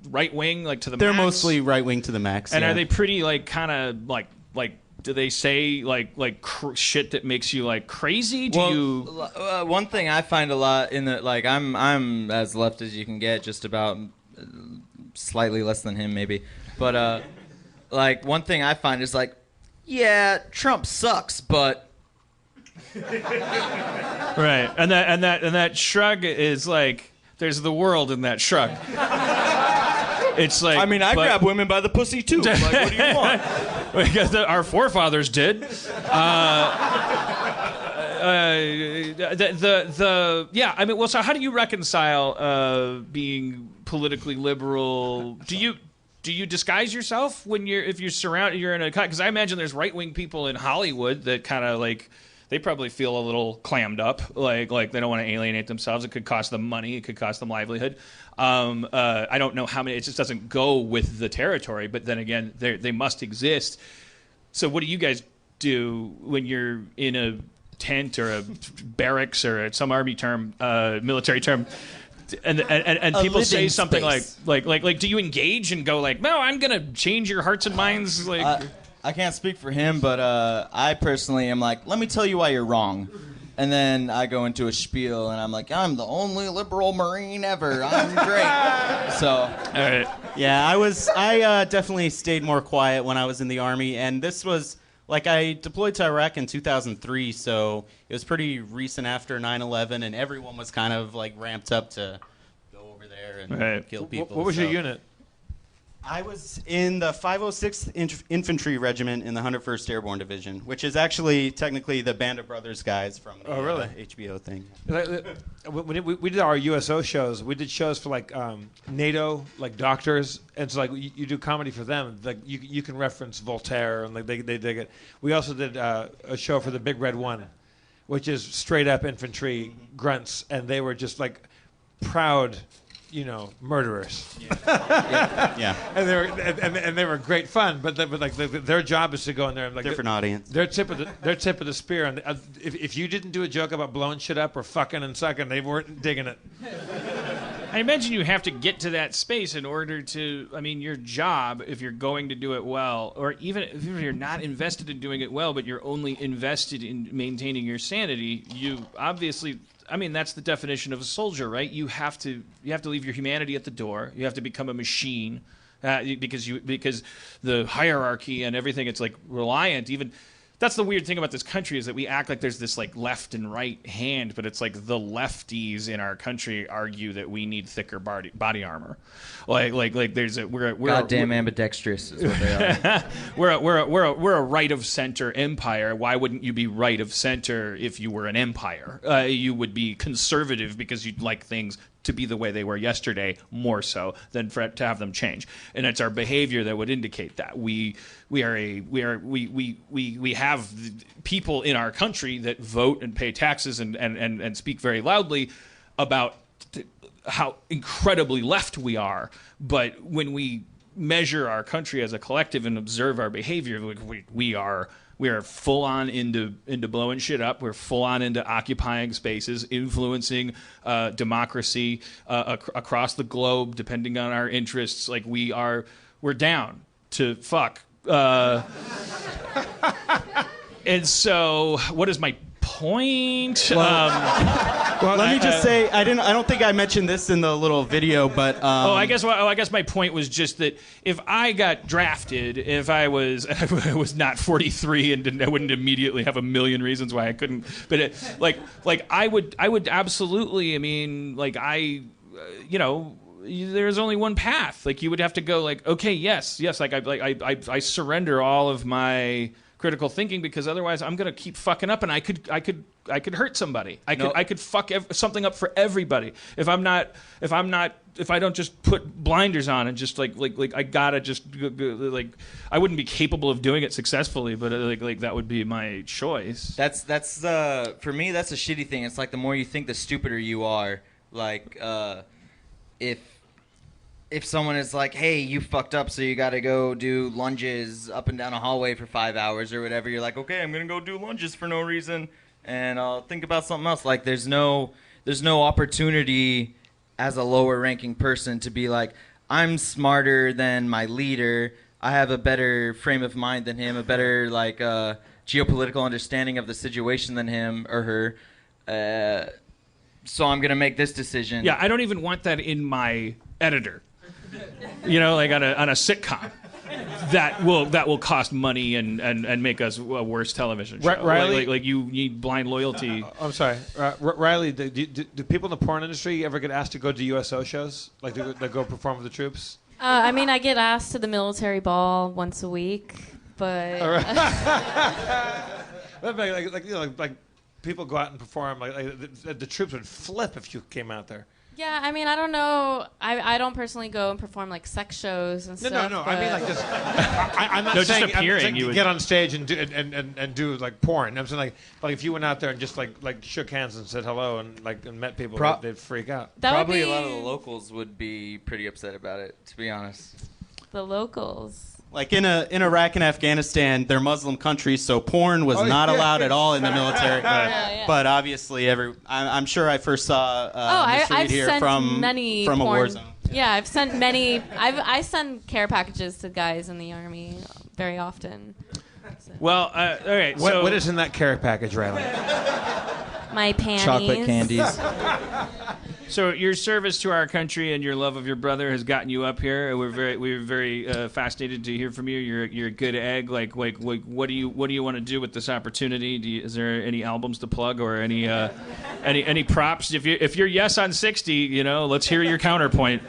right wing, like to the They're max? Mostly right wing to the max. And yeah. are they pretty like kind of like? Do they say shit that makes you like crazy? One thing I find a lot in the like I'm as left as you can get, just about slightly less than him maybe, but like one thing I find is like, yeah, Trump sucks, but right, and that shrug is like there's the world in that shrug. It's like, I mean, I grab women by the pussy too. Like, what do you want? Because our forefathers did. Yeah. I mean, well, so how do you reconcile being politically liberal? Do you disguise yourself if you're surrounded? You're in a because I imagine there's right wing people in Hollywood that kind of like. They probably feel a little clammed up, like they don't want to alienate themselves. It could cost them money. It could cost them livelihood. I don't know how many. It just doesn't go with the territory. But then again, they must exist. So what do you guys do when you're in a tent or a barracks or some army term, military term, and people say something like, do you engage and go like, no, I'm gonna change your hearts and minds, like. I can't speak for him, but I personally am like, let me tell you why you're wrong. And then I go into a spiel, and I'm like, I'm the only liberal Marine ever. I'm great. So, all right. Yeah, I definitely stayed more quiet when I was in the Army, and this was, like, I deployed to Iraq in 2003, so it was pretty recent after 9/11, and everyone was kind of, like, ramped up to go over there and kill people. What was your unit? I was in the 506th Infantry Regiment in the 101st Airborne Division, which is actually technically the Band of Brothers guys from the HBO thing. We did our USO shows. We did shows for like NATO, like doctors, and so like you do comedy for them. Like you can reference Voltaire, and like they dig it. We also did a show for the Big Red One, which is straight up infantry grunts, and they were just like proud. Murderers. Yeah. And they were great fun, but their job is to go in there and like different audience. Their tip of the spear. And if you didn't do a joke about blowing shit up or fucking and sucking, they weren't digging it. I imagine you have to get to that space in order to. I mean, your job, if you're going to do it well, or even if you're not invested in doing it well, but you're only invested in maintaining your sanity, you obviously. I mean, that's the definition of a soldier, right? You have to leave your humanity at the door. You have to become a machine, because the hierarchy and everything. It's like reliant. Even that's the weird thing about this country is that we act like there's this like left and right hand, but it's like the lefties in our country argue that we need thicker body armor. Like there's we're goddamn ambidextrous is what they are. we're a right of center empire. Why wouldn't you be right of center if you were an empire? You would be conservative because you'd like things to be the way they were yesterday more so than to have them change. And it's our behavior that would indicate that we have people in our country that vote and pay taxes and speak very loudly about how incredibly left we are. But when we measure our country as a collective and observe our behavior, we are full on into blowing shit up. We're full on into occupying spaces, influencing democracy across the globe, depending on our interests. Like we're down to fuck. And so, what is my point? Well, let me just say, I don't think I mentioned this in the little video, but I guess my point was just that if I got drafted, if I was not 43 and I wouldn't immediately have a million reasons why I couldn't, but I would absolutely. I mean, there's only one path. Like you would have to go. Like, okay, yes. Like I surrender all of my critical thinking because otherwise I'm gonna keep fucking up and I could hurt somebody. I could fuck something up for everybody if I don't just put blinders on and just like I gotta just like I wouldn't be capable of doing it successfully, but like that would be my choice. That's for me that's a shitty thing. It's like the more you think, the stupider you are. Like if someone is like, hey, you fucked up, so you got to go do lunges up and down a hallway for 5 hours or whatever, you're like, okay, I'm going to go do lunges for no reason, and I'll think about something else. Like, there's no opportunity as a lower-ranking person to be like, I'm smarter than my leader, I have a better frame of mind than him, a better, geopolitical understanding of the situation than him or her, so I'm going to make this decision. Yeah, I don't even want that in my editor. Like on a sitcom, that will cost money and make us a worse television show. Riley, like you need blind loyalty. I'm sorry, Riley. Do people in the porn industry ever get asked to go to USO shows, like to go perform with the troops? I mean, I get asked to the military ball once a week, but. like people go out and perform. The troops would flip if you came out there. Yeah, I mean, I don't know. I don't personally go and perform like sex shows and stuff. No. I mean, like just. I'm not saying, just appearing. I'm saying get on stage and do like porn. I'm saying like if you went out there and just like shook hands and said hello and met people, they'd freak out. Probably a lot of the locals would be pretty upset about it, to be honest. The locals. Like in Iraq and Afghanistan, they're Muslim countries, so porn was not allowed at all in the military. But obviously, I'm sure I first saw Mr. Reed here from a war zone. Yeah, I've sent many. I send care packages to guys in the Army very often. So. Well, all right. What is in that care package, Riley? My panties. Chocolate candies. So your service to our country and your love of your brother has gotten you up here. We're very fascinated to hear from you. You're a good egg. Like what do you want to do with this opportunity? Is there any albums to plug or any props? If you're yes on 60, let's hear your counterpoint.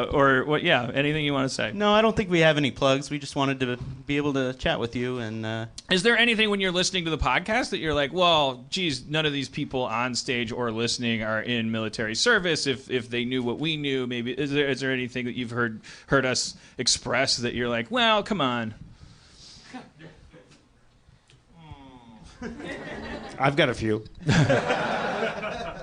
Or what? Yeah, anything you want to say? No, I don't think we have any plugs. We just wanted to be able to chat with you. And is there anything when you're listening to the podcast that you're like, well, geez, none of these people on stage or listening are in military service? If they knew what we knew, maybe is there anything that you've heard us express that you're like, well, come on? I've got a few.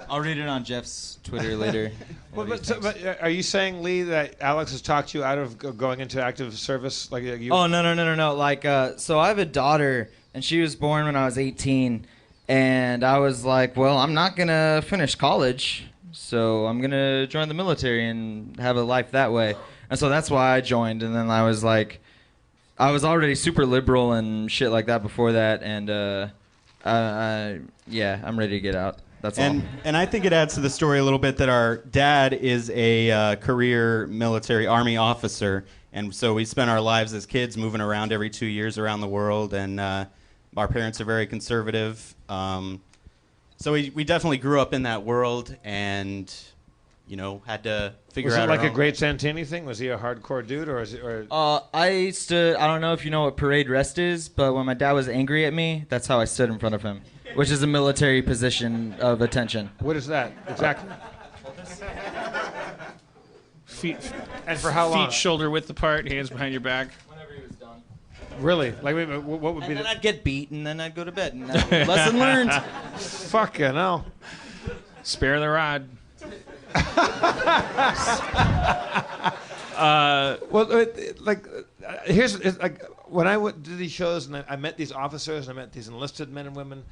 I'll read it on Jeff's Twitter later. But are you saying, Lee, that Alex has talked you out of going into active service? Like you? Oh no! Like, so I have a daughter, and she was born when I was 18. And I was like, well, I'm not going to finish college, so I'm going to join the military and have a life that way. And so that's why I joined. And then I was like, I was already super liberal and shit like that before that. And, I'm ready to get out. That's all. And I think it adds to the story a little bit that our dad is a career military Army officer. And so we spent our lives as kids moving around every 2 years around the world, and our parents are very conservative. So we definitely grew up in that world, and had to figure out. Was it like a Great Santini thing? Was he a hardcore dude, or is it? Or... I stood. I don't know if you know what parade rest is, but when my dad was angry at me, that's how I stood in front of him, which is a military position of attention. What is that exactly? Feet, and for how long? Feet shoulder width apart, hands behind your back. Whenever he was done. Really? Like, what would be? And then I'd get beat, and then I'd go to bed. And lesson learned. Fucking hell. Spare the rod. Here's like when I went to these shows and I met these officers and I met these enlisted men and women.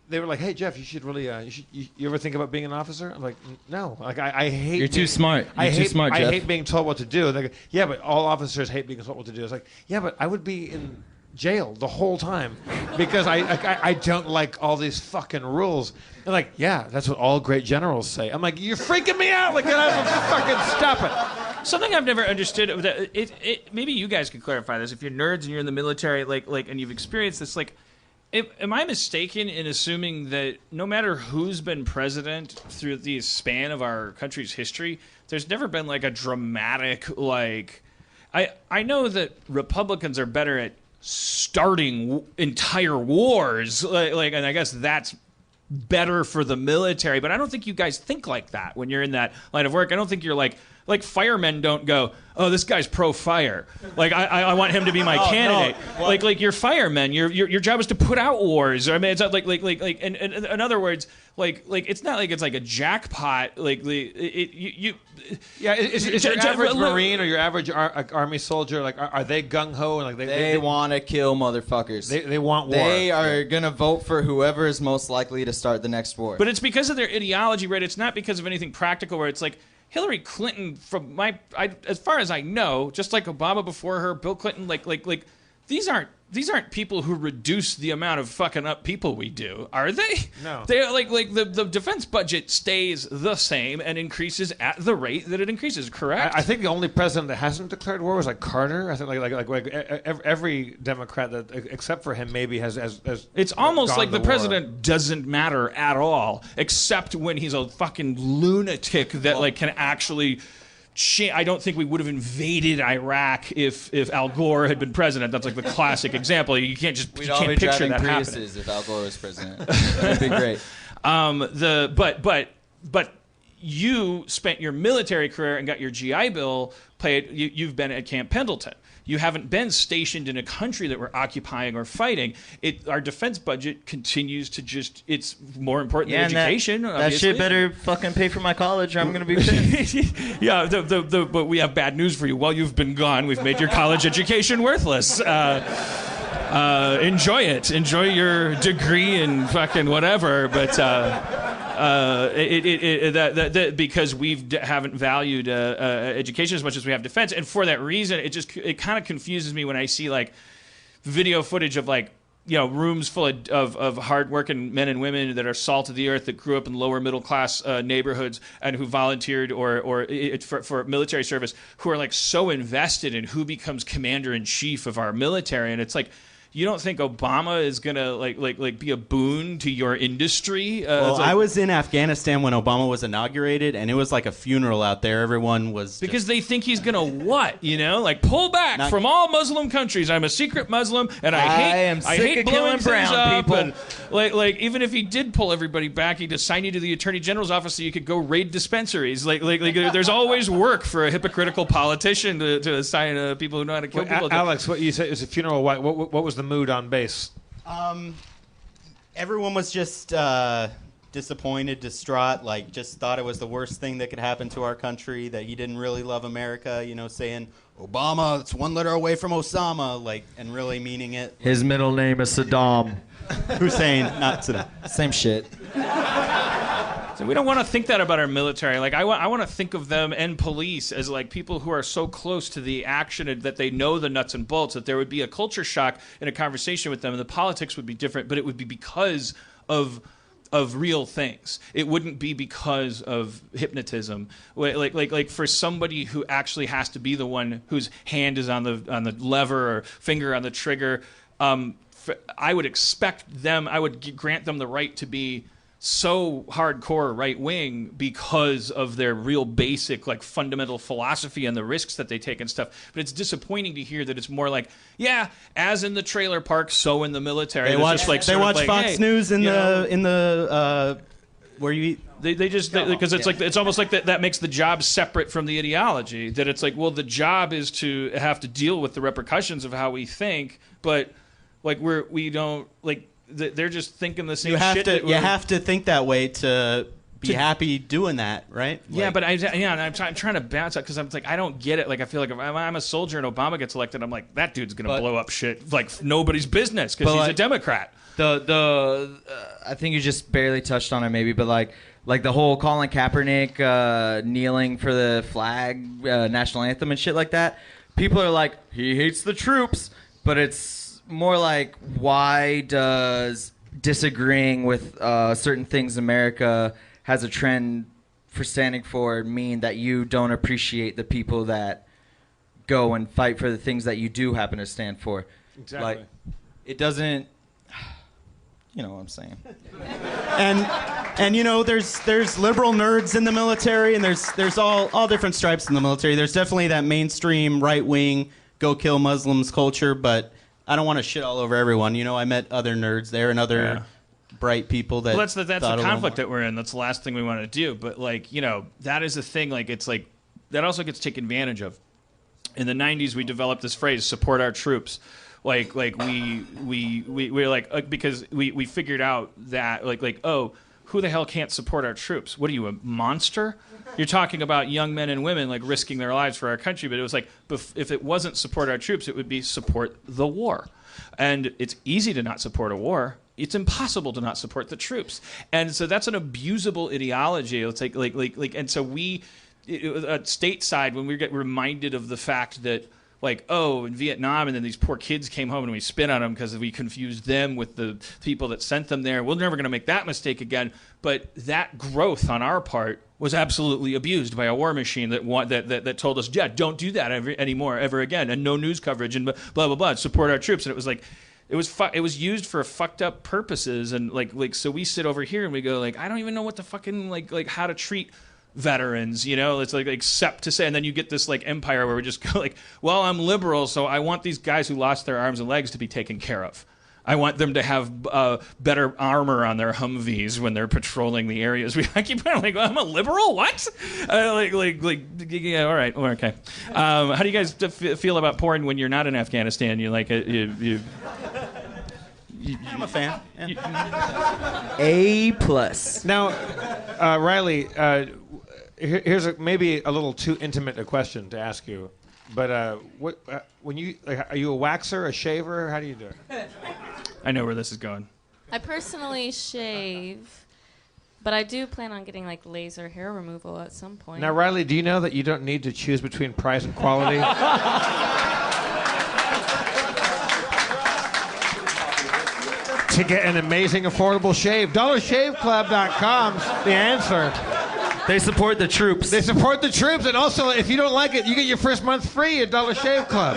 They were like, "Hey Jeff, you should really, you ever think about being an officer?" I'm like, "No, like I hate." You're too smart. You're too smart, Jeff. I hate being told what to do. And they go, "Yeah, but all officers hate being told what to do." It's like, "Yeah, but I would be in jail the whole time because I don't like all these fucking rules." They're like, "Yeah, that's what all great generals say." I'm like, "You're freaking me out! Like, fucking stop it." Something I've never understood. Maybe you guys could clarify this. If you're nerds and you're in the military, and you've experienced this, am I mistaken in assuming that no matter who's been president through the span of our country's history, there's never been a dramatic I know that Republicans are better at starting entire wars, and I guess that's better for the military, but I don't think you guys think like that when you're in that line of work. I don't think you're like firemen don't go, "Oh, this guy's pro-fire. I want him to be my candidate." No. Like you're firemen. Your job is to put out wars. I mean, it's not and in other words, it's not like it's like a jackpot. Is your average Marine or your average Army soldier are they gung ho and they want to kill motherfuckers? They want war. They are gonna vote for whoever is most likely to start the next war. But it's because of their ideology, right? It's not because of anything practical. Where it's like Hillary Clinton, as far as I know, just like Obama before her, Bill Clinton, these aren't people who reduce the amount of fucking up people we do, are they? No. They're the defense budget stays the same and increases at the rate that it increases. Correct? I think the only president that hasn't declared war was Carter. I think every Democrat that except for him maybe has it's almost like the president doesn't matter at all, except when he's a fucking lunatic that can actually. I don't think we would have invaded Iraq if Al Gore had been president. That's the classic example. You can't picture that happening. If Al Gore was president, that'd be great. But you spent your military career and got your GI Bill paid. You've been at Camp Pendleton. You haven't been stationed in a country that we're occupying or fighting. Our defense budget continues to it's more important than education. That shit better fucking pay for my college or I'm going to be pissed. Yeah, but we have bad news for you. While you've been gone, we've made your college education worthless. Enjoy it. Enjoy your degree in fucking whatever, but... because we haven't valued education as much as we have defense, and for that reason, it kind of confuses me when I see video footage of rooms full of hardworking men and women that are salt of the earth that grew up in lower middle class neighborhoods and who volunteered for military service, who are so invested in who becomes commander in chief of our military, and it's you don't think Obama is gonna be a boon to your industry? Well, I was in Afghanistan when Obama was inaugurated, and it was like a funeral out there. Everyone was because they think he's gonna what? Pull back from all Muslim countries. I'm a secret Muslim, and I hate blowing brown people. And, even if he did pull everybody back, he'd assign you to the Attorney General's office so you could go raid dispensaries. There's always work for a hypocritical politician to assign people who know how to kill people. Alex, what you said is a funeral. What was the mood on base? Everyone was just disappointed, distraught, just thought it was the worst thing that could happen to our country, that he didn't really love America, saying, Obama, it's one letter away from Osama, and really meaning it. His middle name is Saddam. Hussein, not Saddam. Same shit. So we don't want to think that about our military. I want to think of them and police as people who are so close to the action that they know the nuts and bolts that there would be a culture shock in a conversation with them, and the politics would be different, but it would be because of real things. It wouldn't be because of hypnotism. Like for somebody who actually has to be the one whose hand is on the lever or finger on the trigger, I would expect them. I would grant them the right to be so hardcore right wing because of their real basic like fundamental philosophy and the risks that they take and stuff. But it's disappointing to hear that it's more like, yeah, as in the trailer park, so in the military. They watch Fox News in the where you eat. They just because it's like it's almost like that makes the job separate from the ideology. That it's like, well, the job is to have to deal with the repercussions of how we think, but like we don't like. They're just thinking the same shit. You have to think that way to be happy doing that, right? Yeah, but I'm trying to bounce out because I'm like, I don't get it. Like, I feel like if I'm a soldier and Obama gets elected, I'm like, that dude's gonna blow up shit like nobody's business because he's a Democrat. I think you just barely touched on it, maybe, but like the whole Colin Kaepernick kneeling for the flag, national anthem, and shit like that. People are like, he hates the troops, but it's more like, why does disagreeing with certain things America has a trend for standing for mean that you don't appreciate the people that go and fight for the things that you do happen to stand for? Exactly. Like, it doesn't. You know what I'm saying. And you know, there's liberal nerds in the military, and there's all different stripes in the military. There's definitely that mainstream right wing go kill Muslims culture, but I don't want to shit all over everyone. You know, I met other nerds there and other bright people that. Well, that's the conflict that we're in. That's the last thing we want to do. But like, you know, that is the thing. Like, it's like that also gets taken advantage of. In the 90s, we developed this phrase, "support our troops." Like we're like because we figured out that like oh, who the hell can't support our troops? What are you, a monster? You're talking about young men and women like risking their lives for our country, but it was like if it wasn't support our troops, it would be support the war. And it's easy to not support a war. It's impossible to not support the troops. And so that's an abusable ideology. It's like and so stateside, when we get reminded of the fact that like, oh, in Vietnam, and then these poor kids came home and we spit on them because we confused them with the people that sent them there. We're never going to make that mistake again. But that growth on our part was absolutely abused by a war machine that told us, yeah, don't do that anymore, ever again, and no news coverage and blah blah blah. Support our troops, and it was like, it was used for fucked up purposes, and like so we sit over here and we go like, I don't even know what the fucking like how to treat veterans, you know. It's like except to say, and then you get this like empire where we just go like, well, I'm liberal, so I want these guys who lost their arms and legs to be taken care of. I want them to have better armor on their Humvees when they're patrolling the areas. I keep kind of like, I'm a liberal? What? Yeah, all right, okay. How do you guys feel about porn when you're not in Afghanistan? You like you I'm a fan. Yeah. A+. Now, Riley, here's maybe a little too intimate a question to ask you, but when you are you a waxer, a shaver? How do you do it? I know where this is going. I personally shave, but I do plan on getting like laser hair removal at some point. Now, Riley, do you know that you don't need to choose between price and quality? To get an amazing, affordable shave, DollarShaveClub.com's the answer. They support the troops. They support the troops, and also, if you don't like it, you get your first month free at Dollar Shave Club.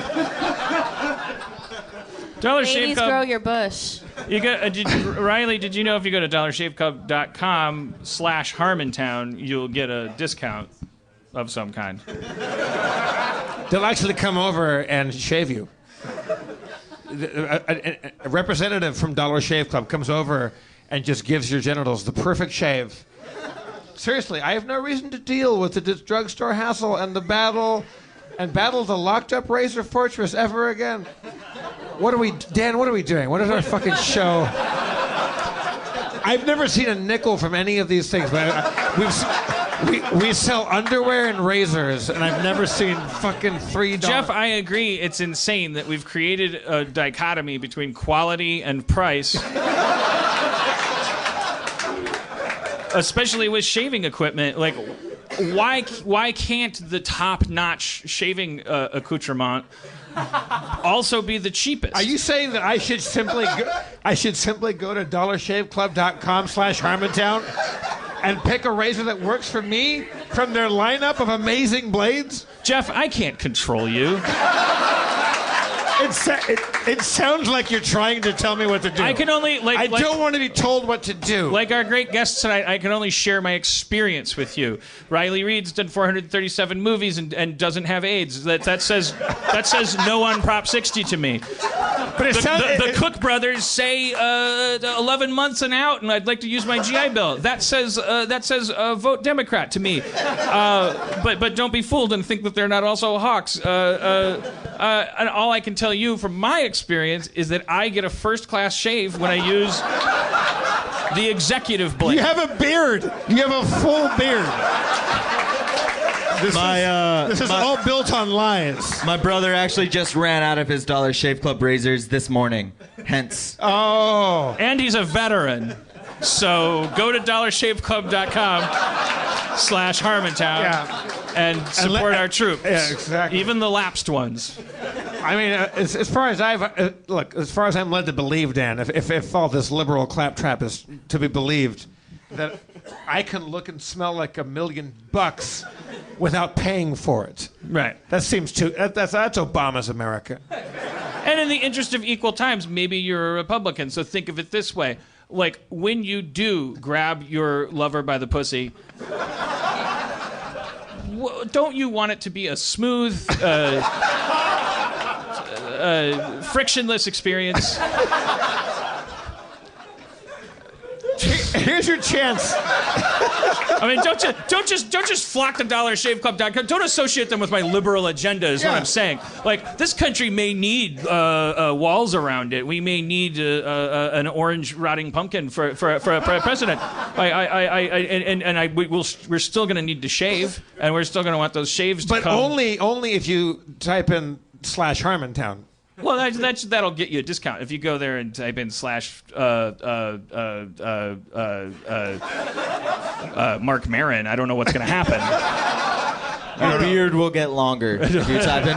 Dollar Babies Shave Club. grow your bush. You got Riley. Did you know if you go to DollarShaveClub.com/Harmontown, you'll get a discount of some kind? They'll actually come over and shave you. A representative from Dollar Shave Club comes over and just gives your genitals the perfect shave. Seriously, I have no reason to deal with the drugstore hassle and battle the locked-up Razor Fortress ever again. Dan, what are we doing? What is our fucking show? I've never seen a nickel from any of these things, but we sell underwear and razors, and I've never seen fucking $3. Jeff, I agree. It's insane that we've created a dichotomy between quality and price. Especially with shaving equipment. Like, why can't the top-notch shaving accoutrement also be the cheapest. Are you saying that I should simply go to dollarshaveclub.com/Harmontown and pick a razor that works for me from their lineup of amazing blades? Jeff, I can't control you. It sounds like you're trying to tell me what to do. I can only I don't want to be told what to do. Like our great guest tonight, I can only share my experience with you. Riley Reid's done 437 movies and doesn't have AIDS. That says no on Prop 60 to me. But the Cook brothers say 11 months and out, and I'd like to use my GI Bill. That says vote Democrat to me. But don't be fooled and think that they're not also hawks. And all I can tell you from my experience is that I get a first-class shave when I use the executive blade. You have a beard. You have a full beard. This is all built on lies. My brother actually just ran out of his Dollar Shave Club razors this morning. Hence. Oh. And he's a veteran. So go to dollarshaveclub.com/Harmontown and support our troops. Yeah, exactly. Even the lapsed ones. I mean, as far as as far as I'm led to believe, Dan, if all this liberal claptrap is to be believed, that I can look and smell like $1 million without paying for it. Right. That seems that's Obama's America. And in the interest of equal times, maybe you're a Republican, so think of it this way. Like, when you do grab your lover by the pussy, don't you want it to be a smooth, frictionless experience? Here's your chance. I mean, don't just flock to dollarshaveclub.com. Don't associate them with my liberal agenda. Is what I'm saying. Like, this country may need walls around it. We may need an orange rotting pumpkin for a president. We're still going to need to shave, and we're still going to want those shaves to but come. only if you type in /Harmontown. Well, that'll get you a discount if you go there and type in Mark Maron. I don't know what's going to happen. Your beard will get longer if you type in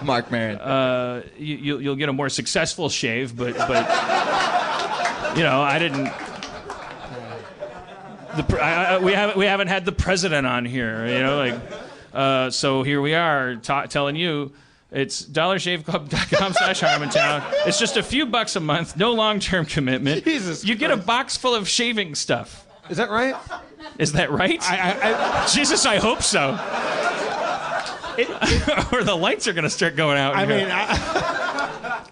Mark Maron. You'll get a more successful shave, but I didn't. We haven't had the president on here, so here we are telling you. It's dollarshaveclub.com/Harmontown. It's just a few bucks a month, no long-term commitment. Jesus you get a box full of shaving stuff. Is that right? Is that right? Jesus, I hope so. Or the lights are going to start going out.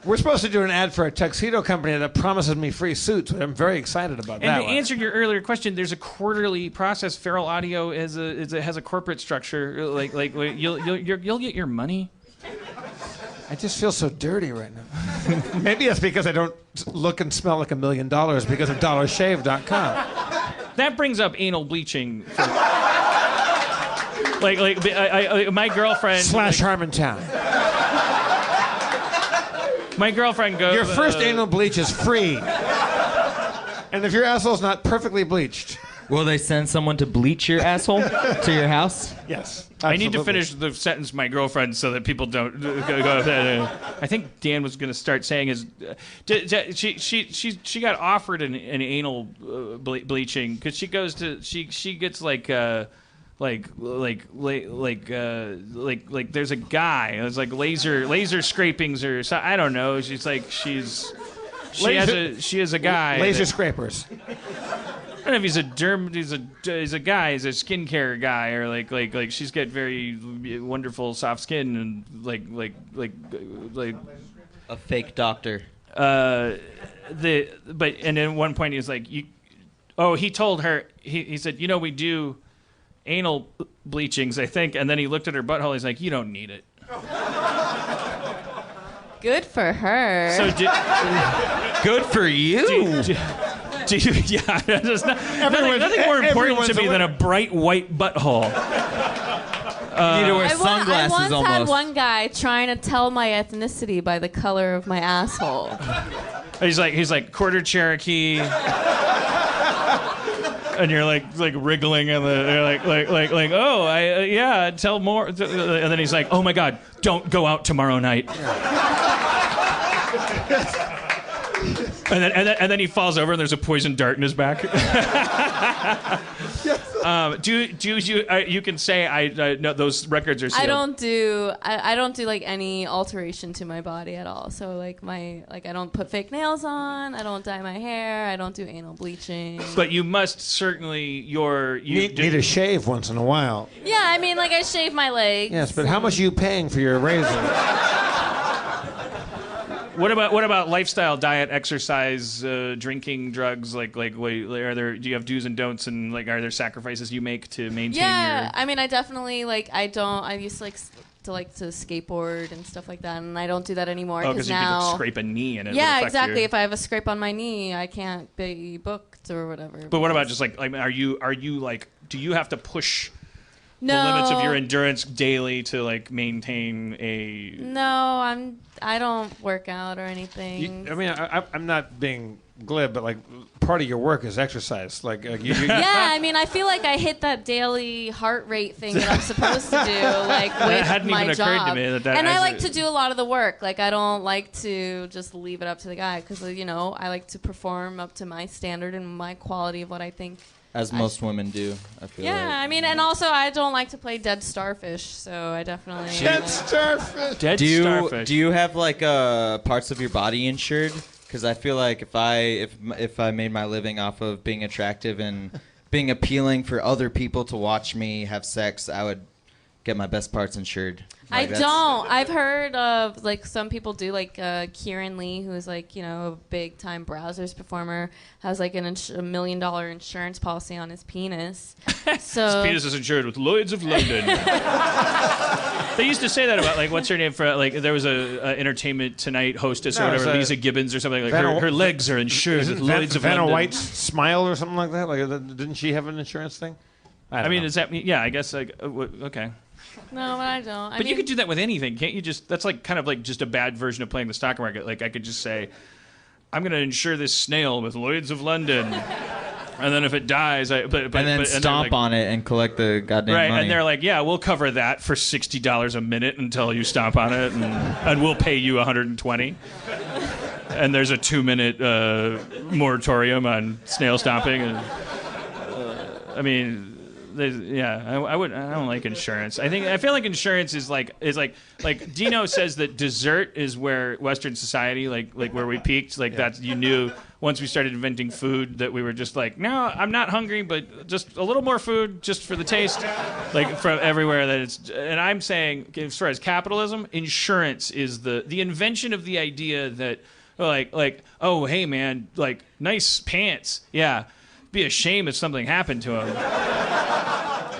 We're supposed to do an ad for a tuxedo company that promises me free suits. I'm very excited about that. And to answer your earlier question, there's a quarterly process. Feral Audio has a corporate structure. Like you'll get your money. I just feel so dirty right now. Maybe it's because I don't look and smell like $1 million because of dollarshave.com. That brings up anal bleaching. My girlfriend /Harmontown. My girlfriend goes. Your first anal bleach is free, and if your asshole's not perfectly bleached. Will they send someone to bleach your asshole to your house? Yes. Absolutely. I need to finish the sentence, my girlfriend, so that people don't go. I think Dan was going to start saying she got offered an anal bleaching because she gets there's a guy. It's like laser scrapings or so, I don't know. She has a guy. Laser scrapers. I don't know if he's a guy, he's a skincare guy, or like she's got very wonderful soft skin and like a fake doctor. And then at one point he was like, he told her he said, we do anal bleachings, I think, and then he looked at her butthole. He's like, you don't need it. Good for her. So good for you. There's nothing more important to me than a bright white butthole. You need to wear sunglasses I once almost. had one guy trying to tell my ethnicity by the color of my asshole. He's like quarter Cherokee. and you're like wriggling, and they're like, oh, yeah, tell more. And then he's like, oh my God, don't go out tomorrow night. And then he falls over, and there's a poison dart in his back. You can say no, those records are sealed. I don't do like any alteration to my body at all. So like I don't put fake nails on. I don't dye my hair. I don't do anal bleaching. But you must certainly need a shave once in a while. Yeah, I mean like I shave my legs. Yes, but how much are you paying for your razor? What about lifestyle, diet, exercise, drinking, drugs? Do you have do's and don'ts, and like are there sacrifices you make to maintain Yeah, I mean I definitely I used to skateboard and stuff like that, and I don't do that anymore because now you could scrape a knee and it yeah, would affect exactly. you. If I have a scrape on my knee, I can't be booked or whatever. But what about just are you like, do you have to push No. the limits of your endurance daily to like maintain a? No, I don't work out or anything. I'm not being glib, but like part of your work is exercise. Yeah, I mean, I feel like I hit that daily heart rate thing that I'm supposed to do, like with That hadn't my even job. occurred to me And I like to do a lot of the work. Like I don't like to just leave it up to the guy because I like to perform up to my standard and my quality of what I think. As most women do, I feel like. Yeah, I mean, and also I don't like to play dead starfish, so I definitely. Dead starfish. Dead starfish. Do you have like parts of your body insured? Because I feel like if I made my living off of being attractive and being appealing for other people to watch me have sex, I would get my best parts insured. I don't. I've heard of like some people do, like Kieran Lee, who is like a big time Browsers performer, has like $1 million insurance policy on his penis. So his penis is insured with Lloyd's of London. They used to say that about like what's her name for like there was a Entertainment Tonight hostess or whatever, Lisa Gibbons or something like her legs are insured with Lloyd's of London. Vanna White's smile or something like that. Like didn't she have an insurance thing? I mean, does that mean? Yeah, I guess like okay. No, but I don't. But you could do that with anything, can't you? That's like kind of like just a bad version of playing the stock market. Like I could just say, I'm going to insure this snail with Lloyd's of London, and then if it dies, stomp on it and collect the goddamn money. Right, and they're like, yeah, we'll cover that for $60 a minute until you stomp on it, and we'll pay you $120. And there's a 2-minute moratorium on snail stomping, and I mean. I don't like insurance. I feel like insurance is like Dino says that dessert is where Western society like where we peaked. Like that's you knew once we started inventing food that we were just like, no, I'm not hungry, but just a little more food just for the taste. Like from everywhere that it's. And I'm saying as far as capitalism, insurance is the invention of the idea that like oh hey man, like nice pants, yeah. Be a shame if something happened to him.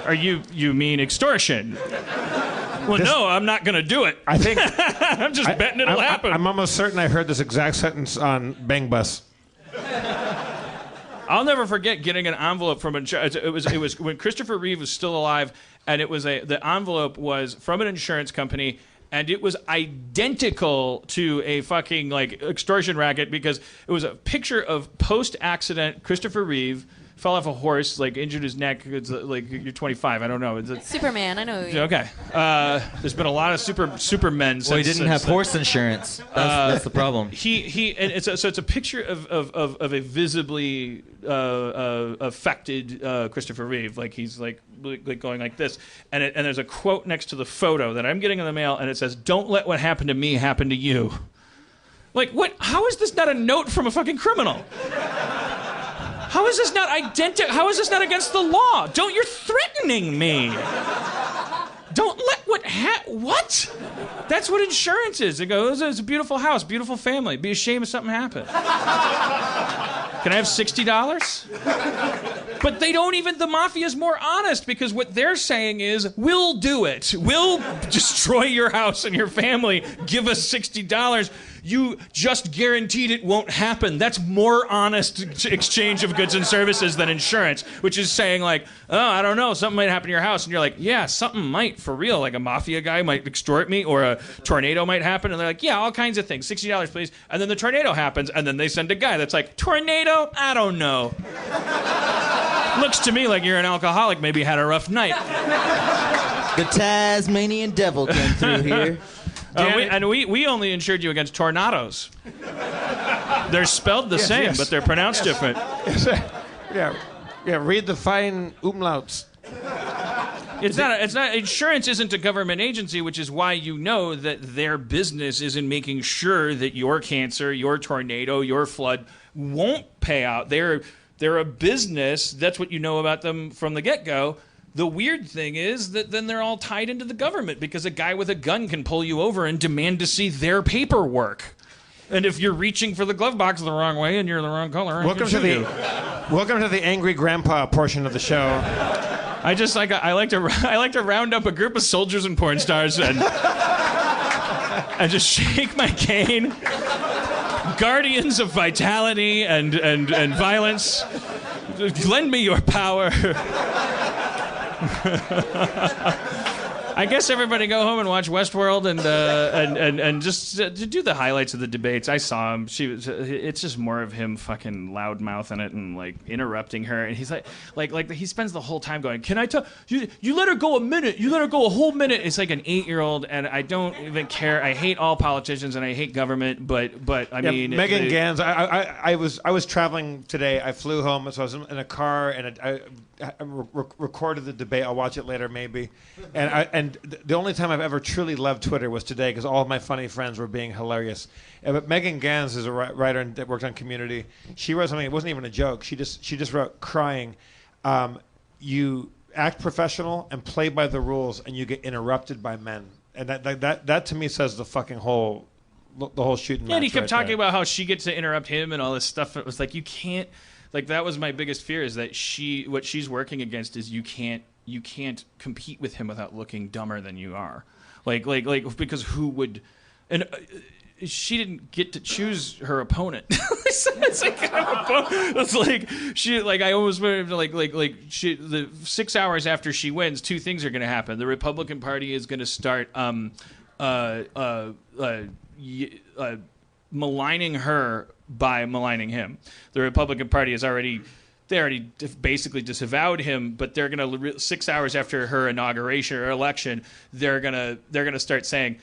Or you mean extortion? Well, no, I'm not going to do it. I think I'm just betting it'll happen. I'm almost certain I heard this exact sentence on Bang Bus. I'll never forget getting an envelope from insurance. It was when Christopher Reeve was still alive, and it was the envelope was from an insurance company. And it was identical to a fucking like extortion racket because it was a picture of post-accident Christopher Reeve fell off a horse, like injured his neck. It's like you're 25. I don't know. Superman. I know. Okay. There's been a lot of supermen. Well, he didn't have horse insurance. That's the problem. And it's a picture of a visibly affected Christopher Reeve. Like he's like going like this, and there's a quote next to the photo that I'm getting in the mail, and it says, "Don't let what happened to me happen to you." Like what? How is this not a note from a fucking criminal? How is this not How is this not against the law? You're threatening me. Don't let what? That's what insurance is. It goes, it's a beautiful house, beautiful family. It'd be a shame if something happened. Can I have $60? But they don't even, the mafia's more honest because what they're saying is, we'll do it. We'll destroy your house and your family. Give us $60. You just guaranteed it won't happen. That's more honest exchange of goods and services than insurance, which is saying like, oh, I don't know, something might happen to your house. And you're like, yeah, something might for real. Like a mafia guy might extort me or a tornado might happen. And they're like, yeah, all kinds of things. $60, please. And then the tornado happens. And then they send a guy that's like, tornado? I don't know. Looks to me like you're an alcoholic, maybe had a rough night. The Tasmanian devil came through here. We only insured you against tornadoes. They're spelled the same, but they're pronounced different. Yeah, read the fine umlauts. It's not. Insurance isn't a government agency, which is why you know that their business is in making sure that your cancer, your tornado, your flood won't pay out. They're a business. That's what you know about them from the get-go. The weird thing is that then they're all tied into the government because a guy with a gun can pull you over and demand to see their paperwork. And if you're reaching for the glove box the wrong way and you're the wrong color, welcome to the angry grandpa portion of the show. I like to round up a group of soldiers and porn stars and just shake my cane. Guardians of vitality and violence, lend me your power. I guess everybody go home and watch Westworld and just do the highlights of the debates. I saw him. It's just more of him fucking loudmouthing it and like interrupting her. And he's like he spends the whole time going, "Can I tell you? You let her go a minute. You let her go a whole minute." It's like an 8-year-old, and I don't even care. I hate all politicians and I hate government, but I mean, Megan Gans. I was traveling today. I flew home, so I was in a car and I recorded the debate. I'll watch it later, maybe. And the only time I've ever truly loved Twitter was today because all of my funny friends were being hilarious. But Megan Gans is a writer that worked on Community. She wrote something. It wasn't even a joke. She just wrote, crying, "You act professional and play by the rules, and you get interrupted by men." And that to me says the whole shooting match. Yeah, and he kept talking there. about how she gets to interrupt him and all this stuff. It was like, you can't. Like, that was my biggest fear, is that what she's working against is you can't compete with him without looking dumber than you are. Like because who would, and she didn't get to choose her opponent. It's like she, like, I almost like she, the 6 hours after she wins, two things are going to happen. The Republican Party is going to start maligning her by maligning him. The Republican Party has already basically disavowed him, but they're gonna 6 hours after her inauguration or election, they're gonna start saying,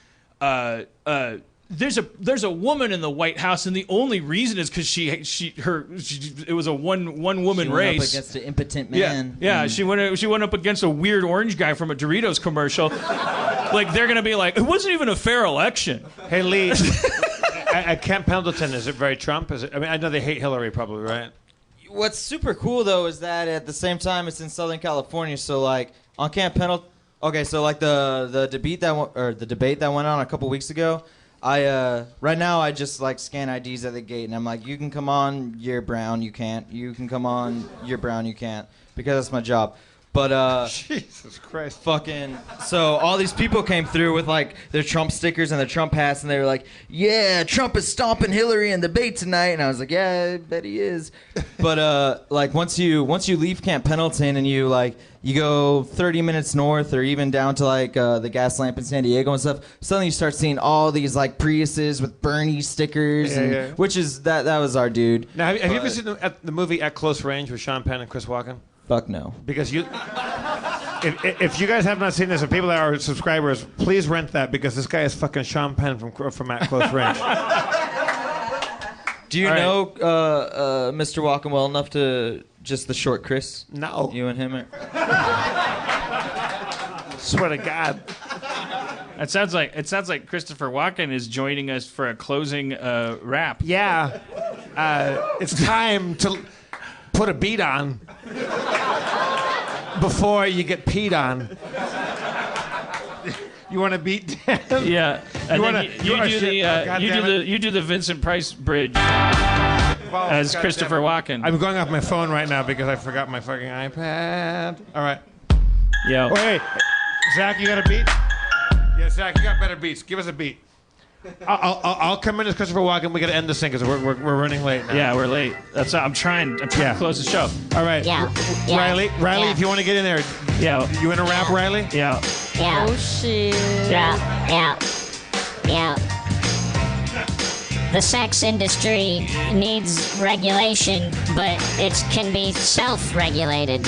there's a woman in the White House, and the only reason is because it was a one woman race. Went up against an impotent man. Yeah. She went up against a weird orange guy from a Doritos commercial. Like, they're gonna be like, it wasn't even a fair election. Hey, Lee. At Camp Pendleton, is it very Trump? Is it? I mean, I know they hate Hillary, probably, right? What's super cool though is that at the same time it's in Southern California. So like on Camp Pendleton, okay, so like the debate that went on a couple weeks ago. Right now I just like scan IDs at the gate and I'm like, you can come on, you're brown, you can't. You can come on, you're brown, you can't, because that's my job. But Jesus Christ. Fucking, so all these people came through with like their Trump stickers and their Trump hats, and they were like, "Yeah, Trump is stomping Hillary in the debate tonight." And I was like, "Yeah, I bet he is." But like once you leave Camp Pendleton and you go 30 minutes north or even down to like the gas lamp in San Diego and stuff, suddenly you start seeing all these like Priuses with Bernie stickers, which is that was our dude. Now, have you ever seen the movie At Close Range with Sean Penn and Chris Walken? Fuck no. Because if you guys have not seen this, and people that are subscribers, please rent that, because this guy is fucking Sean Penn from At Close Range. Do you know Mr. Walken well enough to just the short Chris? No. You and him are... Swear to God. It sounds like Christopher Walken is joining us for a closing rap. Yeah. It's time to put a beat on before you get peed on. You want to beat Dan? Yeah. And you do the Vincent Price bridge as Christopher Walken. I'm going off my phone right now because I forgot my fucking iPad. All right. Yo. Oh, hey, Zach, you got a beat? Yeah, Zach, you got better beats. Give us a beat. I'll come in as Christopher Walken. We got to end this thing because we're running late now. Yeah, we're late. I'm trying to close the show. All right. Yeah. Riley, if you want to get in there. Yeah. You in a rap, Riley? Yeah. Yeah. Oh shit. Yeah. The sex industry needs regulation, but it can be self-regulated.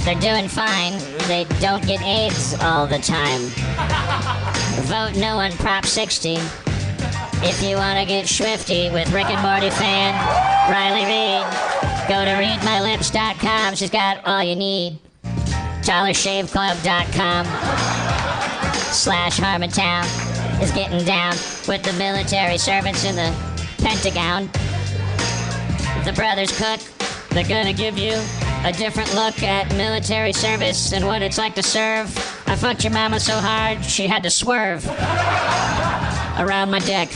They're doing fine. They don't get AIDS all the time. Vote no on Prop 60. If you want to get swifty with Rick and Morty fan Riley Reid, go to readmylips.com. She's got all you need. DollarShaveClub.com/Harmontown is getting down with the military servants in the Pentagon. The brothers Cook, they're gonna give you a different look at military service and what it's like to serve. I fucked your mama so hard, she had to swerve around my dick.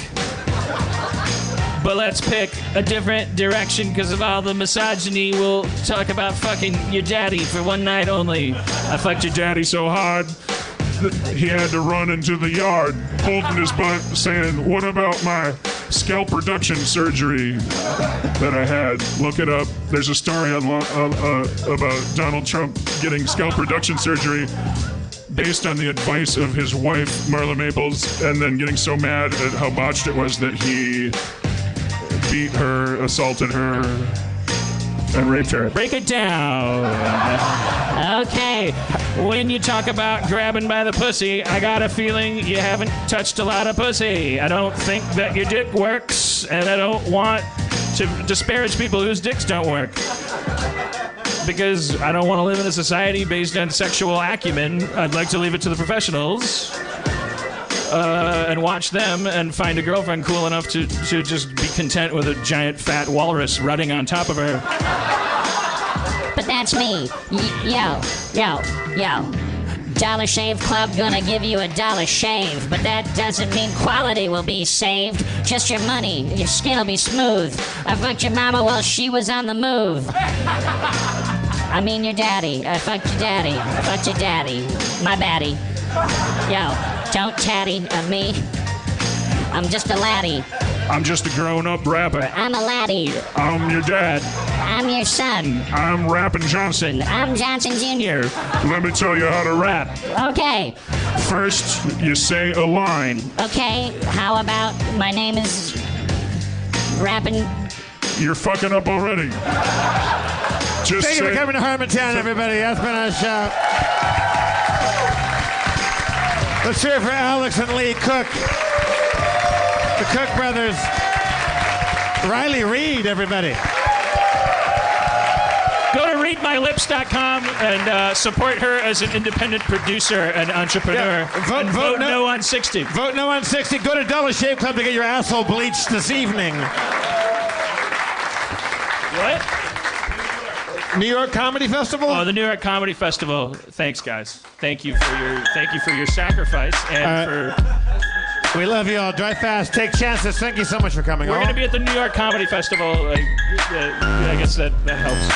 But let's pick a different direction because of all the misogyny. We'll talk about fucking your daddy for one night only. I fucked your daddy so hard he had to run into the yard, holding his butt, saying, "What about my scalp reduction surgery that I had?" Look it up. There's a story about Donald Trump getting scalp reduction surgery based on the advice of his wife, Marla Maples, and then getting so mad at how botched it was that he beat her, assaulted her, and raped her. Break it down. Okay. When you talk about grabbing by the pussy, I got a feeling you haven't touched a lot of pussy. I don't think that your dick works, and I don't want to disparage people whose dicks don't work. Because I don't want to live in a society based on sexual acumen. I'd like to leave it to the professionals. And watch them and find a girlfriend cool enough to just be content with a giant fat walrus rutting on top of her. But that's me. Yo. Dollar Shave Club gonna give you $1 shave, but that doesn't mean quality will be saved. Just your money. Your skin will be smooth. I fucked your mama while she was on the move. I mean your daddy. I fucked your daddy. I fucked your daddy. My baddie. Yo, don't tatty on me. I'm just a laddie. I'm just a grown-up rapper. I'm a laddie. I'm your dad. I'm your son. I'm Rappin' Johnson. I'm Johnson Jr. Let me tell you how to rap. Okay. First, you say a line. Okay, how about my name is Rappin'... You're fucking up already. Just Thank you for coming to Harmontown, everybody. That's been our show. Let's hear it for Alex and Lee Cook. The Cook brothers. Riley Reid, everybody. Go to readmylips.com and support her as an independent producer and entrepreneur. Yeah. Vote no on 60. Vote no on 60. Go to Dollar Shave Club to get your asshole bleached this evening. What? New York Comedy Festival? Oh, the New York Comedy Festival. Thanks, guys. Thank you for your sacrifice and for. We love you all. Drive fast. Take chances. Thank you so much for coming. We're going to be at the New York Comedy Festival. I guess that helps.